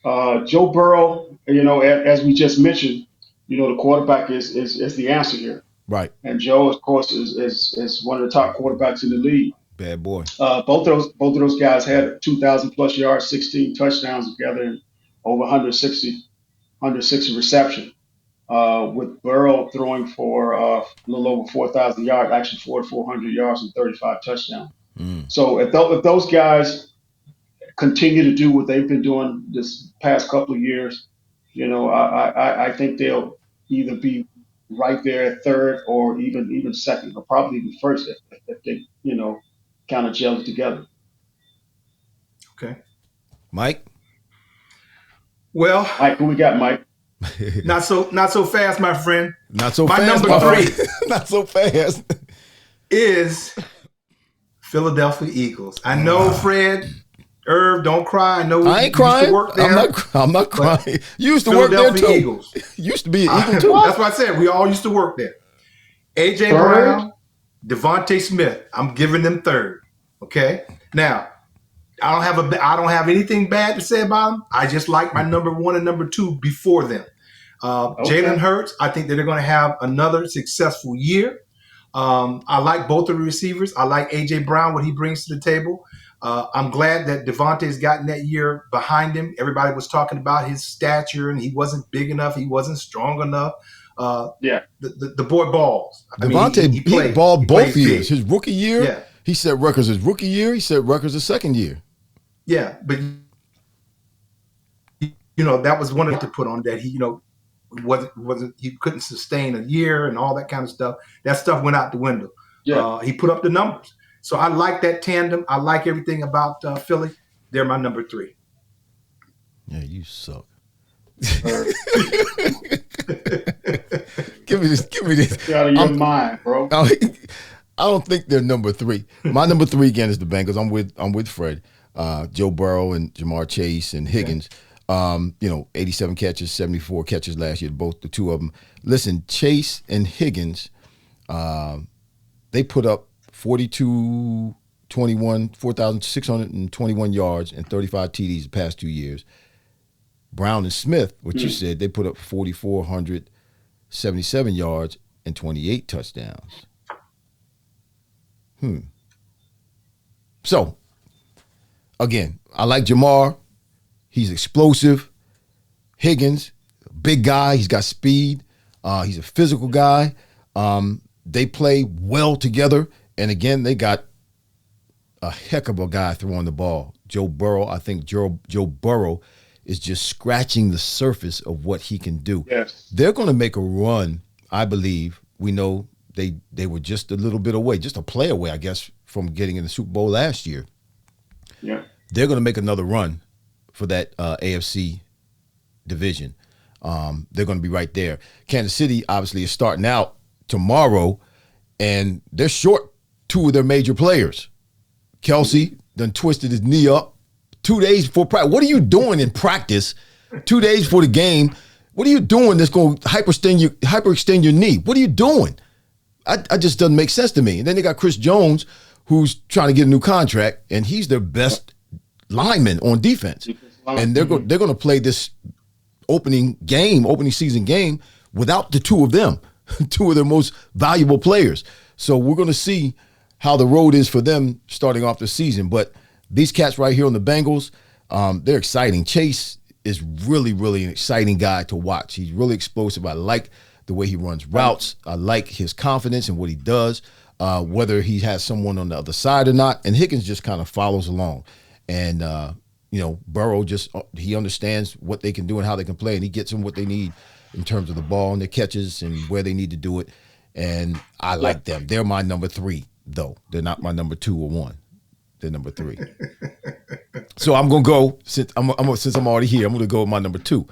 [SPEAKER 3] Joe Burrow, as we just mentioned, the quarterback is the answer here.
[SPEAKER 1] Right.
[SPEAKER 3] And Joe, of course, is one of the top quarterbacks in the league.
[SPEAKER 1] Bad boy.
[SPEAKER 3] Both of those guys had 2,000 plus yards, 16 touchdowns together, and over 160 reception. With Burrow throwing for a little over 4,000 yards, actually 400 yards and 35 touchdowns. So if those guys continue to do what they've been doing this past couple of years, I think they'll either be right there at third or even second, or probably even first if they, kind of gel it together.
[SPEAKER 2] Okay.
[SPEAKER 1] Mike?
[SPEAKER 2] Well,
[SPEAKER 3] Mike, who we got, Mike?
[SPEAKER 2] Not so fast, my friend.
[SPEAKER 1] Not so
[SPEAKER 2] my
[SPEAKER 1] fast.
[SPEAKER 2] My number 3
[SPEAKER 1] not so fast.
[SPEAKER 2] is Philadelphia Eagles. I know, Fred, Irv, don't cry. I know
[SPEAKER 1] I ain't crying.
[SPEAKER 2] To work there,
[SPEAKER 1] I'm not crying. You used to work there too.
[SPEAKER 2] Eagles.
[SPEAKER 1] Used to be an Eagle too.
[SPEAKER 2] That's what I said. We all used to work there. AJ Brown, Devontae Smith. I'm giving them third. Okay. Now, I don't have anything bad to say about them. I just like my number 1 and number 2 before them. Jalen Hurts. I think that they're going to have another successful year. I like both of the receivers. I like AJ Brown, what he brings to the table. I'm glad that Devontae's gotten that year behind him. Everybody was talking about his stature and he wasn't big enough. He wasn't strong enough.
[SPEAKER 3] Yeah.
[SPEAKER 2] The boy balls. I mean,
[SPEAKER 1] Devontae, he balled both years.
[SPEAKER 2] Big.
[SPEAKER 1] His rookie year,
[SPEAKER 2] Yeah.
[SPEAKER 1] he set records his rookie year. He set records his second year.
[SPEAKER 2] Yeah, but that was one of to put on that he wasn't he couldn't sustain a year and all that kind of stuff. That stuff went out the window.
[SPEAKER 3] Yeah.
[SPEAKER 2] He put up the numbers. So I like that tandem. I like everything about Philly. They're my number 3.
[SPEAKER 1] Yeah, you suck. Give me this.
[SPEAKER 3] Get out of your mind, bro.
[SPEAKER 1] I don't think they're number 3. My number 3 again is the Bengals. I'm with Fred, Joe Burrow and Jamar Chase and Higgins. 87 catches, 74 catches last year, both the two of them. Listen, Chase and Higgins, they put up 4,621 yards and 35 TDs the past 2 years. Brown and Smith, what you said, they put up 4,477 yards and 28 touchdowns. So, again, I like Jamar. He's explosive. Higgins, big guy. He's got speed. He's a physical guy. They play well together. And again, they got a heck of a guy throwing the ball. Joe Burrow, I think Joe Burrow is just scratching the surface of what he can do.
[SPEAKER 3] Yes.
[SPEAKER 1] They're going to make a run, I believe. We know they were just a little bit away, just a play away, I guess, from getting in the Super Bowl last year.
[SPEAKER 3] Yeah.
[SPEAKER 1] They're going to make another run for that AFC division. They're going to be right there. Kansas City, obviously, is starting out tomorrow, and they're short 2 of their major players. Kelsey done twisted his knee up 2 days before practice. What are you doing in practice 2 days before the game? What are you doing that's going to hyperextend your knee? What are you doing? I just doesn't make sense to me. And then they got Chris Jones, who's trying to get a new contract, and he's their best lineman on defense. And they're going to play this opening season game without the 2 of them, 2 of their most valuable players. So we're going to see how the road is for them starting off the season. But these cats right here on the Bengals, they're exciting. Chase is really, really an exciting guy to watch. He's really explosive. I like the way he runs routes. I like his confidence in what he does, whether he has someone on the other side or not. And Higgins just kind of follows along. And, Burrow he understands what they can do and how they can play, and he gets them what they need in terms of the ball and their catches and where they need to do it. And I like them. They're my number 3, though. They're not my number 2 or 1. They're number 3. So I'm gonna go since I'm already here. I'm gonna go with my number 2.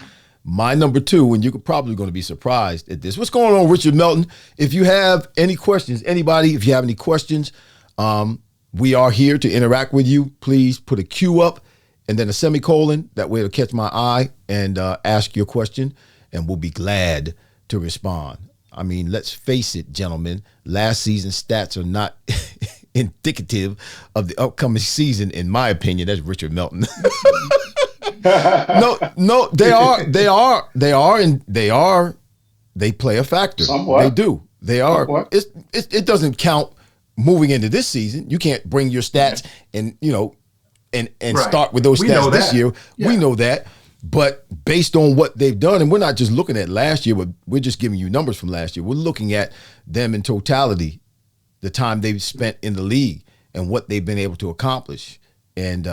[SPEAKER 1] My number 2, and you're probably going to be surprised at this. What's going on, Richard Melton? If you have any questions, if you have any questions, we are here to interact with you. Please put a Q up and then a semicolon. That way it'll catch my eye and ask your question, and we'll be glad to respond. I mean, let's face it, gentlemen, last season's stats are not indicative of the upcoming season, in my opinion. That's Richard Melton. No, they play a factor.
[SPEAKER 3] Somewhat.
[SPEAKER 1] They do. They are.
[SPEAKER 3] Somewhat.
[SPEAKER 1] It doesn't count moving into this season. You can't bring your stats and right. Start with those stats this year. Yeah. We know that. But based on what they've done, and we're not just looking at last year, but we're just giving you numbers from last year. We're looking at them in totality, the time they've spent in the league and what they've been able to accomplish. And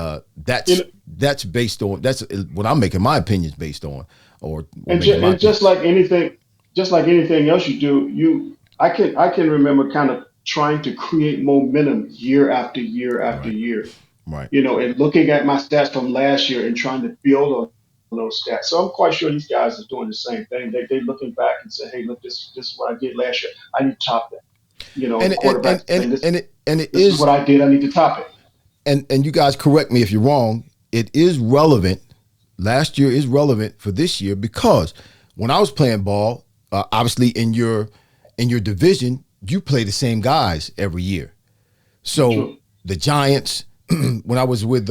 [SPEAKER 1] that's based on, that's what I'm making my opinions based on.
[SPEAKER 3] And just like anything else you do, I can remember kind of trying to create momentum year after year after year.
[SPEAKER 1] Right.
[SPEAKER 3] And looking at my stats from last year and trying to build on those stats. So I'm quite sure these guys are doing the same thing. They're looking back and say, hey, look, this is what I did last year. I need to top that. This is what I did. I need to top it.
[SPEAKER 1] And you guys correct me if you're wrong. It is relevant. Last year is relevant for this year because when I was playing ball, obviously in your division, you play the same guys every year. So
[SPEAKER 3] True.
[SPEAKER 1] The Giants, when I was with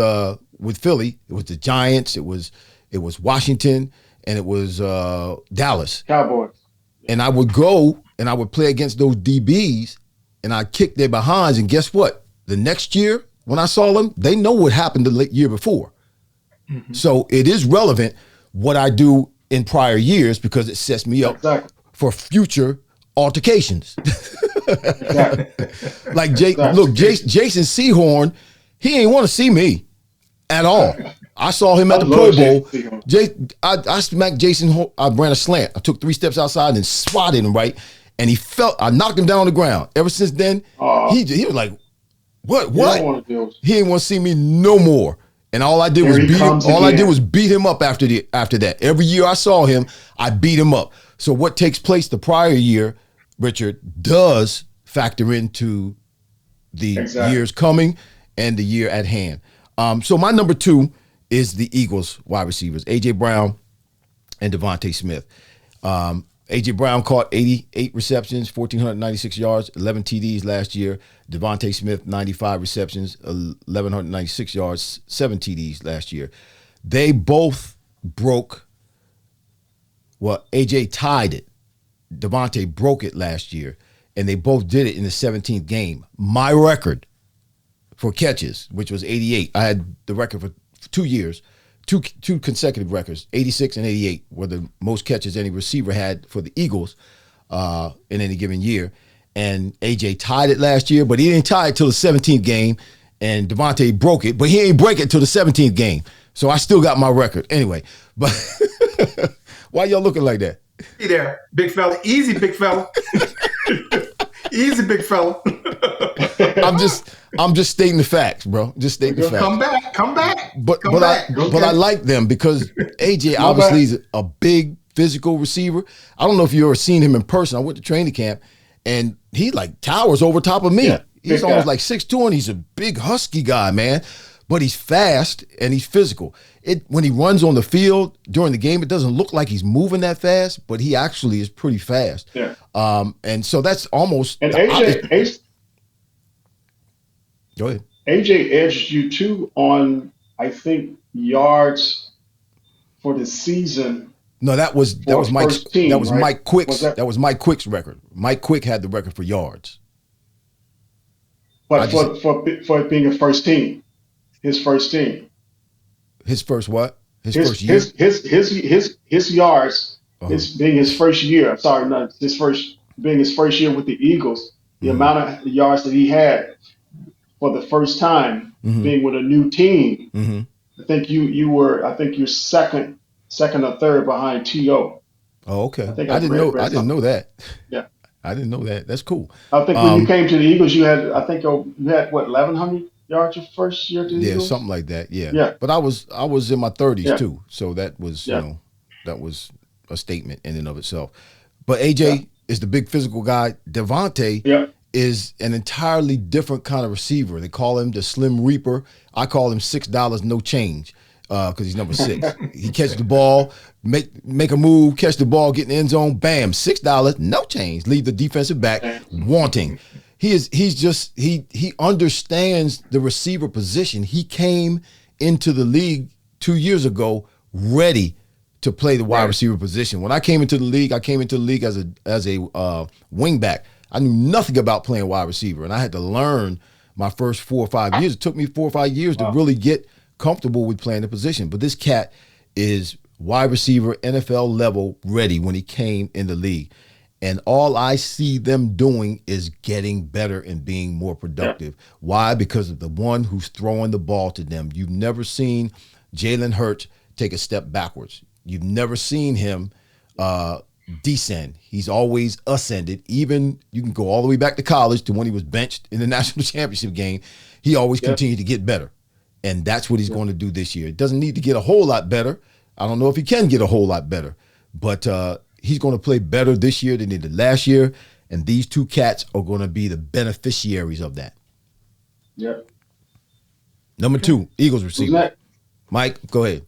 [SPEAKER 1] Philly, it was the Giants, it was Washington, and it was Dallas.
[SPEAKER 3] Cowboys.
[SPEAKER 1] And I would go and I would play against those DBs, and I'd kick their behinds. And guess what? The next year, when I saw them, they know what happened the year before. Mm-hmm. So it is relevant what I do in prior years because it sets me up for future altercations. Like Jason Sehorn, he ain't want to see me at all. I saw him at the Pro Bowl. I smacked Jason. I ran a slant. I took 3 steps outside and swatted him right, and I knocked him down on the ground. Ever since then, he was like, "What? He didn't want to see me no more." And all I did was beat him up after that. Every year I saw him, I beat him up. So what takes place the prior year, Richard, does factor into the years coming and the year at hand. So my number 2 is the Eagles wide receivers, A.J. Brown and Devontae Smith. A.J. Brown caught 88 receptions, 1,496 yards, 11 TDs last year. Devontae Smith, 95 receptions, 1,196 yards, 7 TDs last year. They both broke, A.J. tied it. Devontae broke it last year, and they both did it in the 17th game. My record for catches, which was 88. I had the record for 2 years, two consecutive records, 86 and 88 were the most catches any receiver had for the Eagles in any given year. And AJ tied it last year, but he didn't tie it till the 17th game, and Devontae broke it, but he ain't break it till the 17th game. So I still got my record. Anyway, but why y'all looking like that?
[SPEAKER 2] Hey there, big fella. Easy, big fella. Easy, big fella.
[SPEAKER 1] I'm just stating the facts, bro. Just stating the facts.
[SPEAKER 2] Come back.
[SPEAKER 1] But I like them because AJ obviously is a big physical receiver. I don't know if you ever seen him in person. I went to training camp and he like towers over top of me. Yeah, he's almost like 6'2", and he's a big husky guy, man. But he's fast and he's physical. When he runs on the field during the game, it doesn't look like he's moving that fast, but he actually is pretty fast.
[SPEAKER 3] Yeah.
[SPEAKER 1] And so that's almost.
[SPEAKER 3] And
[SPEAKER 1] Go ahead.
[SPEAKER 3] AJ edged you too on, I think, yards for the season.
[SPEAKER 1] No, that was Mike's
[SPEAKER 3] team.
[SPEAKER 1] That was
[SPEAKER 3] right?
[SPEAKER 1] Mike Quick's. That was Mike Quick's record. Mike Quick had the record for yards.
[SPEAKER 3] But for it being a first team, his first team.
[SPEAKER 1] His first what? First year.
[SPEAKER 3] His yards. Being his first year. Sorry, not his first. Being his first year with the Eagles, the amount of yards that he had for the first time being with a new team. I think you're second or third behind T.O.
[SPEAKER 1] Oh, okay. I didn't know that.
[SPEAKER 3] Yeah.
[SPEAKER 1] I didn't know that. That's cool.
[SPEAKER 3] I think when you came to the Eagles, you had what, 1,100 yards your first year to the Eagles?
[SPEAKER 1] Yeah, something like that. Yeah.
[SPEAKER 3] Yeah.
[SPEAKER 1] But I was in my 30s too, so that was that was a statement in and of itself. But AJ is the big physical guy. Devontae is an entirely different kind of receiver. They call him the Slim Reaper. I call him $6 no change because he's number 6. He catches the ball, make a move, catch the ball, get in the end zone, bam, $6 no change. Leave the defensive back wanting. He understands the receiver position. He came into the league 2 years ago ready to play the wide receiver position. When I came into the league, as a wing back. I knew nothing about playing wide receiver, and I had to learn my first 4 or 5 years. It took me 4 or 5 years to really get comfortable with playing the position. But this cat is wide receiver, NFL level ready when he came in the league. And all I see them doing is getting better and being more productive. Why? Because of the one who's throwing the ball to them. You've never seen Jalen Hurts take a step backwards. You've never seen him descend. He's always ascended. Even you can go all the way back to college to when he was benched in the national championship game. He always continued to get better. And that's what he's going to do this year. It doesn't need to get a whole lot better. I don't know if he can get a whole lot better, but he's going to play better this year than he did last year. And these two cats are going to be the beneficiaries of that.
[SPEAKER 3] Yep.
[SPEAKER 1] Number 2, Eagles receiver. Mike, go ahead.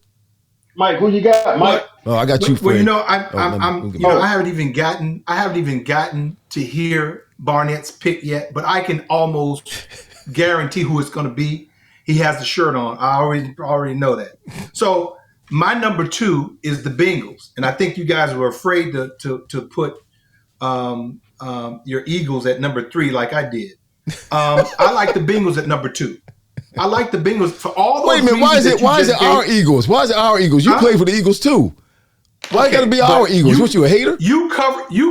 [SPEAKER 3] Mike, who you got? Mike.
[SPEAKER 1] Oh, I got you.
[SPEAKER 2] Fred. Well, I haven't even gotten to hear Barnett's pick yet, but I can almost guarantee who it's going to be. He has the shirt on. I already know that. So my number 2 is the Bengals, and I think you guys were afraid to put your Eagles at number 3 like I did. I like the Bengals at number 2. I like the Bengals for all those
[SPEAKER 1] Wait a minute. Why is
[SPEAKER 2] reasons
[SPEAKER 1] it our Eagles? Why is it our Eagles? You play for the Eagles too. Why it got to be our Eagles? What, you a hater?
[SPEAKER 2] You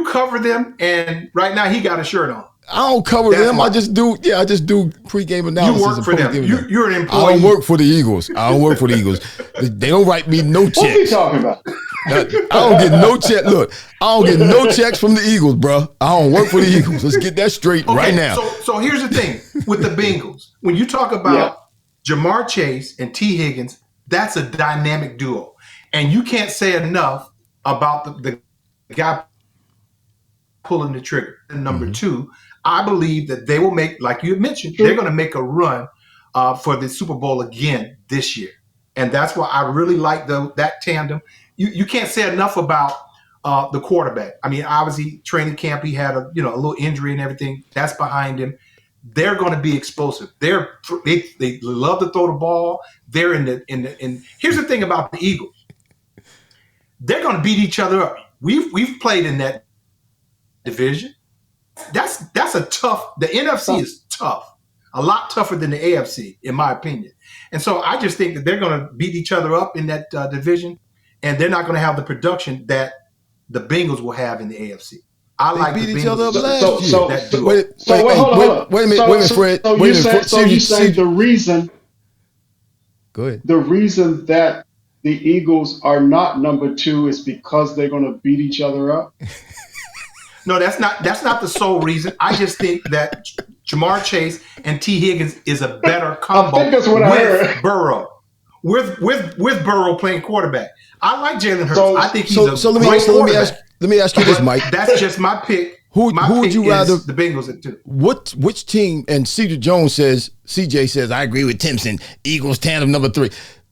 [SPEAKER 2] cover them, and right now he got a shirt on.
[SPEAKER 1] I don't cover them. I just do pregame analysis.
[SPEAKER 2] You work for them. You're an employee.
[SPEAKER 1] I don't work for the Eagles. They don't write me no checks.
[SPEAKER 3] What are you talking about?
[SPEAKER 1] I don't get no check. Look, I don't get no checks from the Eagles, bro. I don't work for the Eagles. Let's get that straight right now.
[SPEAKER 2] So here's the thing with the Bengals. When you talk about Jamar Chase and T. Higgins, that's a dynamic duo. And you can't say enough about the guy pulling the trigger. And number two, I believe that they will make, like you mentioned, they're going to make a run for the Super Bowl again this year. And that's why I really like that tandem. You can't say enough about the quarterback. I mean, obviously, training camp, he had a little injury and everything. That's behind him. They're going to be explosive. They love to throw the ball. They're in. Here's the thing about the Eagles. They're going to beat each other up. We've played in that division. That's a tough. The NFC is tough, a lot tougher than the AFC, in my opinion. And so I just think that they're going to beat each other up in that division, and they're not going to have the production that the Bengals will have in the AFC.
[SPEAKER 1] They beat each other up last year.
[SPEAKER 3] Wait a minute, Fred. So you say the reason?
[SPEAKER 1] Go ahead.
[SPEAKER 3] The reason that the Eagles are not number 2 is because they're going to beat each other up.
[SPEAKER 2] No, that's not the sole reason. I just think that Jamar Chase and T. Higgins is a better combo with Burrow. With Burrow playing quarterback. I like Jalen Hurts. I think he's a great quarterback.
[SPEAKER 1] Let me ask you this, Mike.
[SPEAKER 2] That's just my pick.
[SPEAKER 1] Who would you rather?
[SPEAKER 2] The Bengals at 2.
[SPEAKER 1] Which team? And CJ says, I agree with Timpson. Eagles tandem number 3.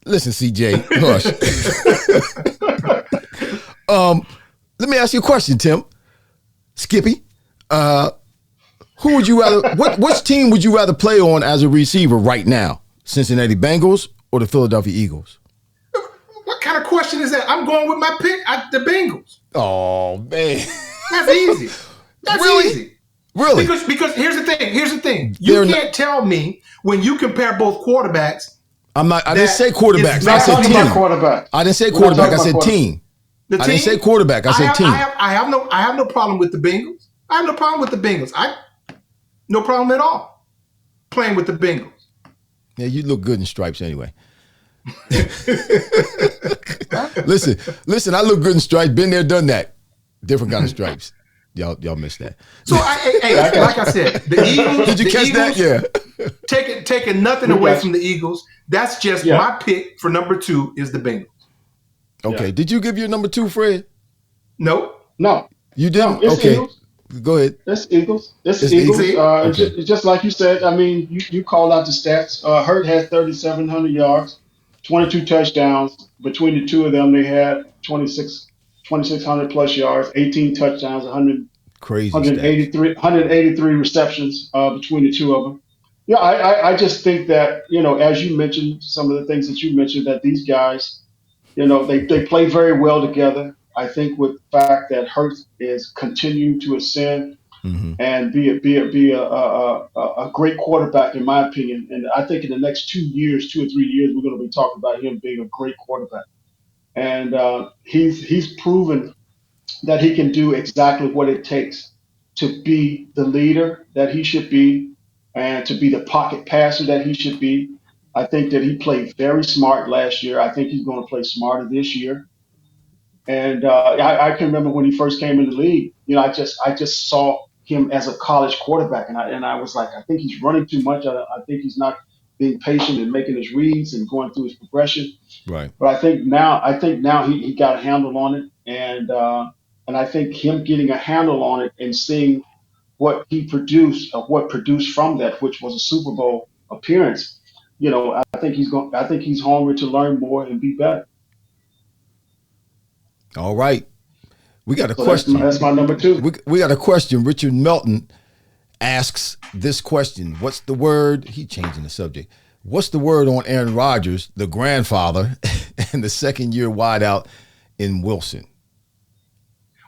[SPEAKER 1] Listen, CJ, hush. Let me ask you a question, Tim. Skippy, who would you rather? Which team would you rather play on as a receiver right now? Cincinnati Bengals or the Philadelphia Eagles?
[SPEAKER 2] What kind of question is that? I'm going with my pick, the Bengals.
[SPEAKER 1] Oh man,
[SPEAKER 2] that's easy. That's
[SPEAKER 1] really?
[SPEAKER 2] Easy.
[SPEAKER 1] Really?
[SPEAKER 2] Because here's the thing. You can't tell me when you compare both quarterbacks.
[SPEAKER 1] I didn't say quarterbacks. I said team. I didn't say quarterback. I said team. I didn't say quarterback. I said team.
[SPEAKER 2] I have no problem with the Bengals. I have no problem with the Bengals. No problem at all playing with the Bengals.
[SPEAKER 1] Yeah, you look good in stripes anyway. Listen. I look good in stripes. Been there, done that. Different kind of stripes. Y'all missed that.
[SPEAKER 2] So like I said, the Eagles.
[SPEAKER 1] Did you catch that? Yeah.
[SPEAKER 2] Taking nothing away from the Eagles. That's just my pick for number 2 is the Bengals.
[SPEAKER 1] Okay. Yeah. Did you give your number 2, Fred?
[SPEAKER 2] No.
[SPEAKER 1] You didn't?
[SPEAKER 3] No,
[SPEAKER 1] okay.
[SPEAKER 3] Eagles.
[SPEAKER 1] Go ahead.
[SPEAKER 3] It's Eagles. It's Eagles. Okay. Just like you said, I mean, you called out the stats. Hurt had 3,700 yards, 22 touchdowns. Between the two of them, they had 2,600 plus yards, 18 touchdowns, 183 receptions between the two of them. Yeah, I just think that, as you mentioned, some of the things that you mentioned, that these guys, they play very well together. I think with the fact that Hurts is continuing to ascend and be a great quarterback, in my opinion. And I think in the next 2 or 3 years, we're going to be talking about him being a great quarterback. And he's proven that he can do exactly what it takes to be the leader that he should be and to be the pocket passer that he should be. I think that he played very smart last year. I think he's going to play smarter this year. And I can remember when he first came in the league, I just saw him as a college quarterback. And I was like, I think he's running too much. I think he's not being patient and making his reads and going through his progression.
[SPEAKER 1] Right.
[SPEAKER 3] But I think now he got a handle on it. And I think him getting a handle on it and seeing what he produced, what produced from that, which was a Super Bowl appearance, I think he's hungry to learn more and be better.
[SPEAKER 1] All right. We got a question.
[SPEAKER 3] That's my number 2.
[SPEAKER 1] We got a question. Richard Melton asks this question. What's the word? He changing the subject. What's the word on Aaron Rodgers, the grandfather, and the second-year wideout in Wilson?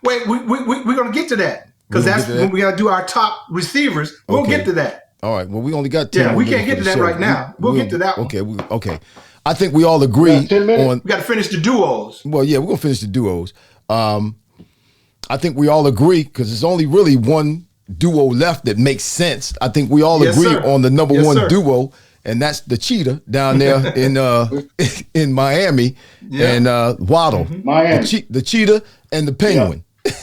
[SPEAKER 2] Wait, we're going to get to that because that's when we got to do our top receivers. We'll get to that.
[SPEAKER 1] All right. Well, we only got 10
[SPEAKER 2] Yeah, we
[SPEAKER 1] minutes
[SPEAKER 2] can't get
[SPEAKER 1] for
[SPEAKER 2] to
[SPEAKER 1] the
[SPEAKER 2] that
[SPEAKER 1] show.
[SPEAKER 2] right now. We'll get to that one.
[SPEAKER 1] Okay. I think we all agree
[SPEAKER 3] 10 minutes?
[SPEAKER 1] on.
[SPEAKER 2] We got to finish the duos.
[SPEAKER 1] Well, yeah, we're gonna finish the duos. I think we all agree because there's only really one duo left that makes sense. I think we all agree on the number one duo, and that's the cheetah down there in Miami and Waddle.
[SPEAKER 3] Miami.
[SPEAKER 1] The cheetah and the penguin. Yeah.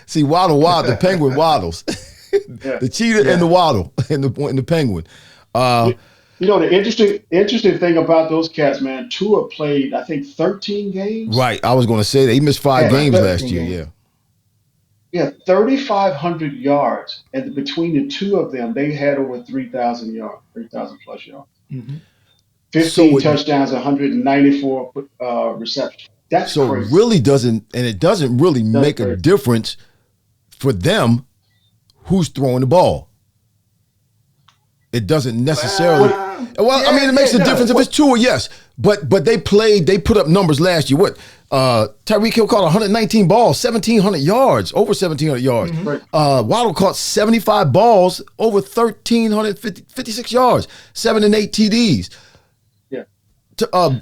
[SPEAKER 1] See, Waddle, the penguin waddles. The cheetah and the waddle and the penguin.
[SPEAKER 3] The interesting thing about those cats, man, Tua played, I think, 13 games.
[SPEAKER 1] Right. I was going to say that. He missed 5 games last year,
[SPEAKER 3] games. Yeah, 3,500 yards. And between the two of them, they had over 3,000 yards, 3,000 plus yards. Mm-hmm. 15 touchdowns, 194 receptions. That's crazy.
[SPEAKER 1] It really doesn't, and it doesn't really make a difference for them who's throwing the ball. It doesn't necessarily. It makes a difference if it's Tua, yes. But they put up numbers last year. What? Tyreek Hill caught 119 balls, 1,700 yards, over 1,700 yards. Mm-hmm. Right. Waddle caught 75 balls, over 1,356 yards, 7 and 8 TDs. Yeah.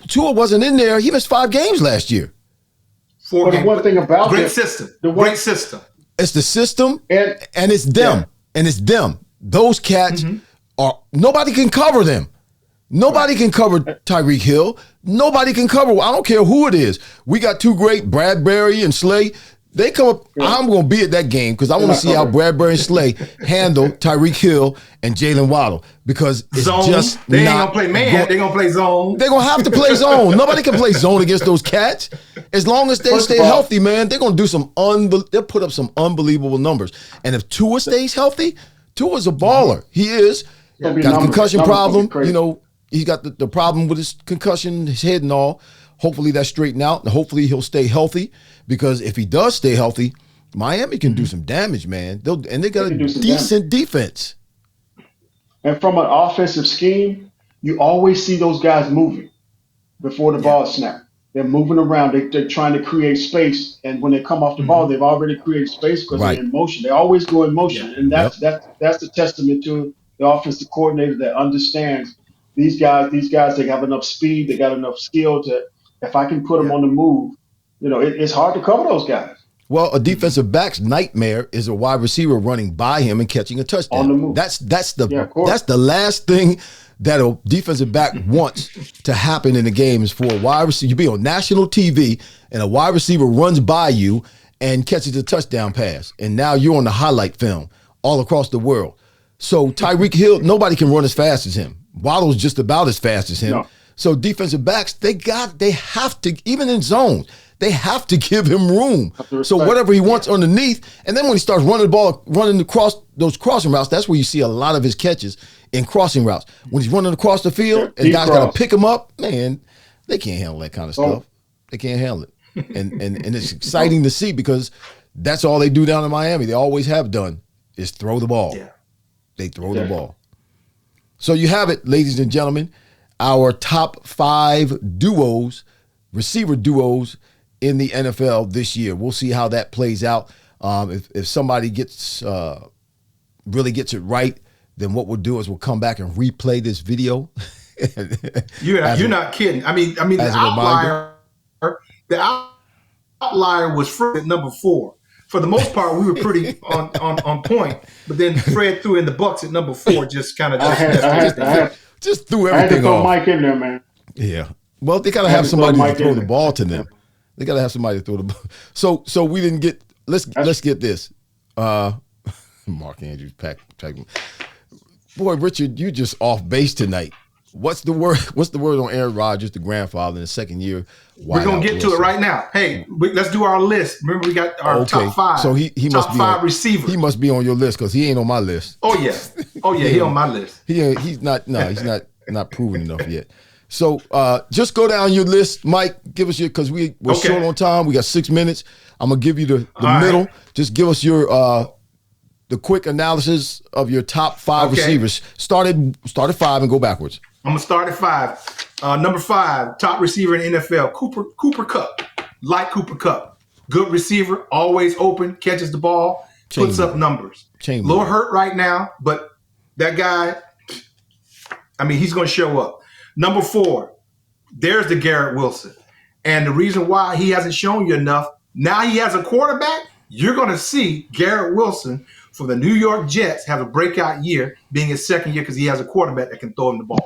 [SPEAKER 1] Tua wasn't in there. He missed 5 games last year.
[SPEAKER 2] 4 games.
[SPEAKER 3] One thing about
[SPEAKER 2] great system. Great system.
[SPEAKER 1] It's the system, and it's them. Yeah. And it's them. Those cats are, nobody can cover them. Nobody can cover Tyreek Hill. Nobody can cover, I don't care who it is. We got 2 great, Bradbury and Slay. They come up, I'm going to be at that game because I want to see how Bradbury and Slay handle Tyreek Hill and Jalen Waddle because it's just
[SPEAKER 2] they ain't going to play man. They're going to play zone.
[SPEAKER 1] They're going to have to play zone. Nobody can play zone against those cats. As long as they stay healthy, man, they're going to do they'll put up some unbelievable numbers. And if Tua stays healthy, Tua's a baller. He is. Got a concussion problem. He's got the problem with his concussion, his head and all. Hopefully that's straightened out, and hopefully he'll stay healthy because if he does stay healthy, Miami can do some damage, man. They got a decent defense.
[SPEAKER 3] And from an offensive scheme, you always see those guys moving before the ball snaps. They're moving around. They're trying to create space, and when they come off the ball, they've already created space because they're in motion. They always go in motion, and that's the testament to the offensive coordinator that understands these guys. They have enough speed. They got enough skill to. If I can put them on the move, it's hard to cover those guys.
[SPEAKER 1] Well, a defensive back's nightmare is a wide receiver running by him and catching a touchdown.
[SPEAKER 3] On the move.
[SPEAKER 1] That's the last thing that a defensive back wants to happen in the game is for a wide receiver. You be on national TV and a wide receiver runs by you and catches a touchdown pass, and now you're on the highlight film all across the world. So Tyreek Hill, nobody can run as fast as him. Waddle's just about as fast as him. No. So defensive backs, they have to, even in zone, they have to give him room. So whatever he wants underneath, and then when he starts running the ball, running across those crossing routes, that's where you see a lot of his catches in crossing routes. When he's running across the field and guys got to pick him up, man, they can't handle that kind of stuff. They can't handle it. And it's exciting to see because that's all they do down in Miami. They always have done is throw the ball. Yeah. They throw the ball. So you have it, ladies and gentlemen, our top 5 duos, receiver duos in the NFL this year. We'll see how that plays out. If somebody really gets it right, then what we'll do is we'll come back and replay this video.
[SPEAKER 2] You're not kidding. I mean, the outlier was Fred at number 4. For the most part, we were pretty on point. But then Fred threw in the Bucks at number 4, just kind of
[SPEAKER 1] just threw everything off.
[SPEAKER 3] Mike in there, man.
[SPEAKER 1] Yeah. Well, they gotta have somebody to throw the ball to them. They gotta have somebody to throw the ball. So we didn't get. Let's get this. Mark Andrews, Pack. Boy, Richard, you just off base tonight. What's the word on Aaron Rodgers, the grandfather in the second year?
[SPEAKER 2] We're gonna get to it right now. Hey, let's do our list. Remember, we got our top 5.
[SPEAKER 1] So he
[SPEAKER 2] top
[SPEAKER 1] must be
[SPEAKER 2] 5 receivers.
[SPEAKER 1] He must be on your list because he ain't on my list.
[SPEAKER 2] Oh yeah, he on my list.
[SPEAKER 1] He's not. No, he's not proven enough yet. So just go down your list, Mike. Give us because we're short on time. We got 6 minutes. I'm gonna give you the middle. Right. Just give us your the quick analysis of your top 5 receivers. Start at 5 and go backwards.
[SPEAKER 2] I'm gonna start at 5. Number 5, top receiver in NFL, Cooper Kupp. Like Cooper Kupp, good receiver, always open, catches the ball, puts up numbers. A little hurt right now, but That guy, I mean, he's going to show up. Number 4, there's the Garrett Wilson. And the reason why he hasn't shown you enough, now he has a quarterback, you're going to see Garrett Wilson for the New York Jets have a breakout year, being his second year because he has a quarterback that can throw him the ball.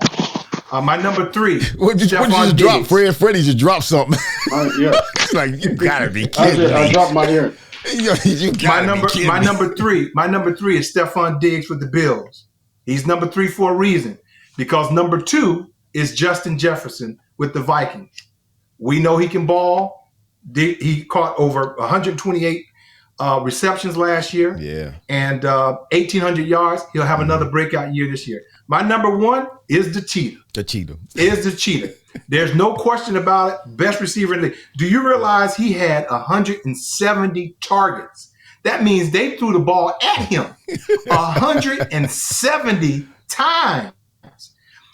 [SPEAKER 2] My number 3,
[SPEAKER 1] what did you just drop? Freddie just dropped something.
[SPEAKER 3] Yeah.
[SPEAKER 1] It's like, you gotta be kidding me.
[SPEAKER 3] I dropped my ear.
[SPEAKER 2] My number 3 is Stephon Diggs with the Bills. He's number 3 for a reason, because number 2 is Justin Jefferson with the Vikings. We know he can ball. He caught over 128 receptions last year, and 1,800 yards. He'll have another breakout year this year. My number 1 is the Cheetah. There's no question about it. Best receiver in the league. Do you realize he had 170 targets? That means they threw the ball at him 170 times,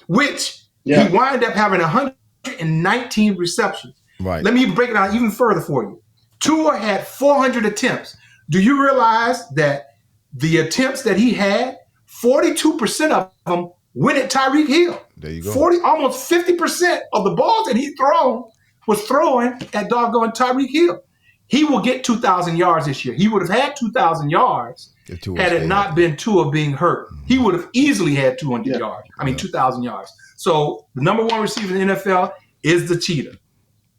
[SPEAKER 2] which he wound up having 119 receptions.
[SPEAKER 1] Right.
[SPEAKER 2] Let me break it down even further for you. Tua had 400 attempts. Do you realize that the attempts that he had, 42% of them went at Tyreek Hill?
[SPEAKER 1] There you go.
[SPEAKER 2] Almost 50% of the balls that he was throwing at doggone Tyreek Hill. He will get 2,000 yards this year. He would have had 2,000 yards had it not been Tua being hurt. He would have easily had 200 yards. 2,000 yards. So the number 1 receiver in the NFL is the Cheetah.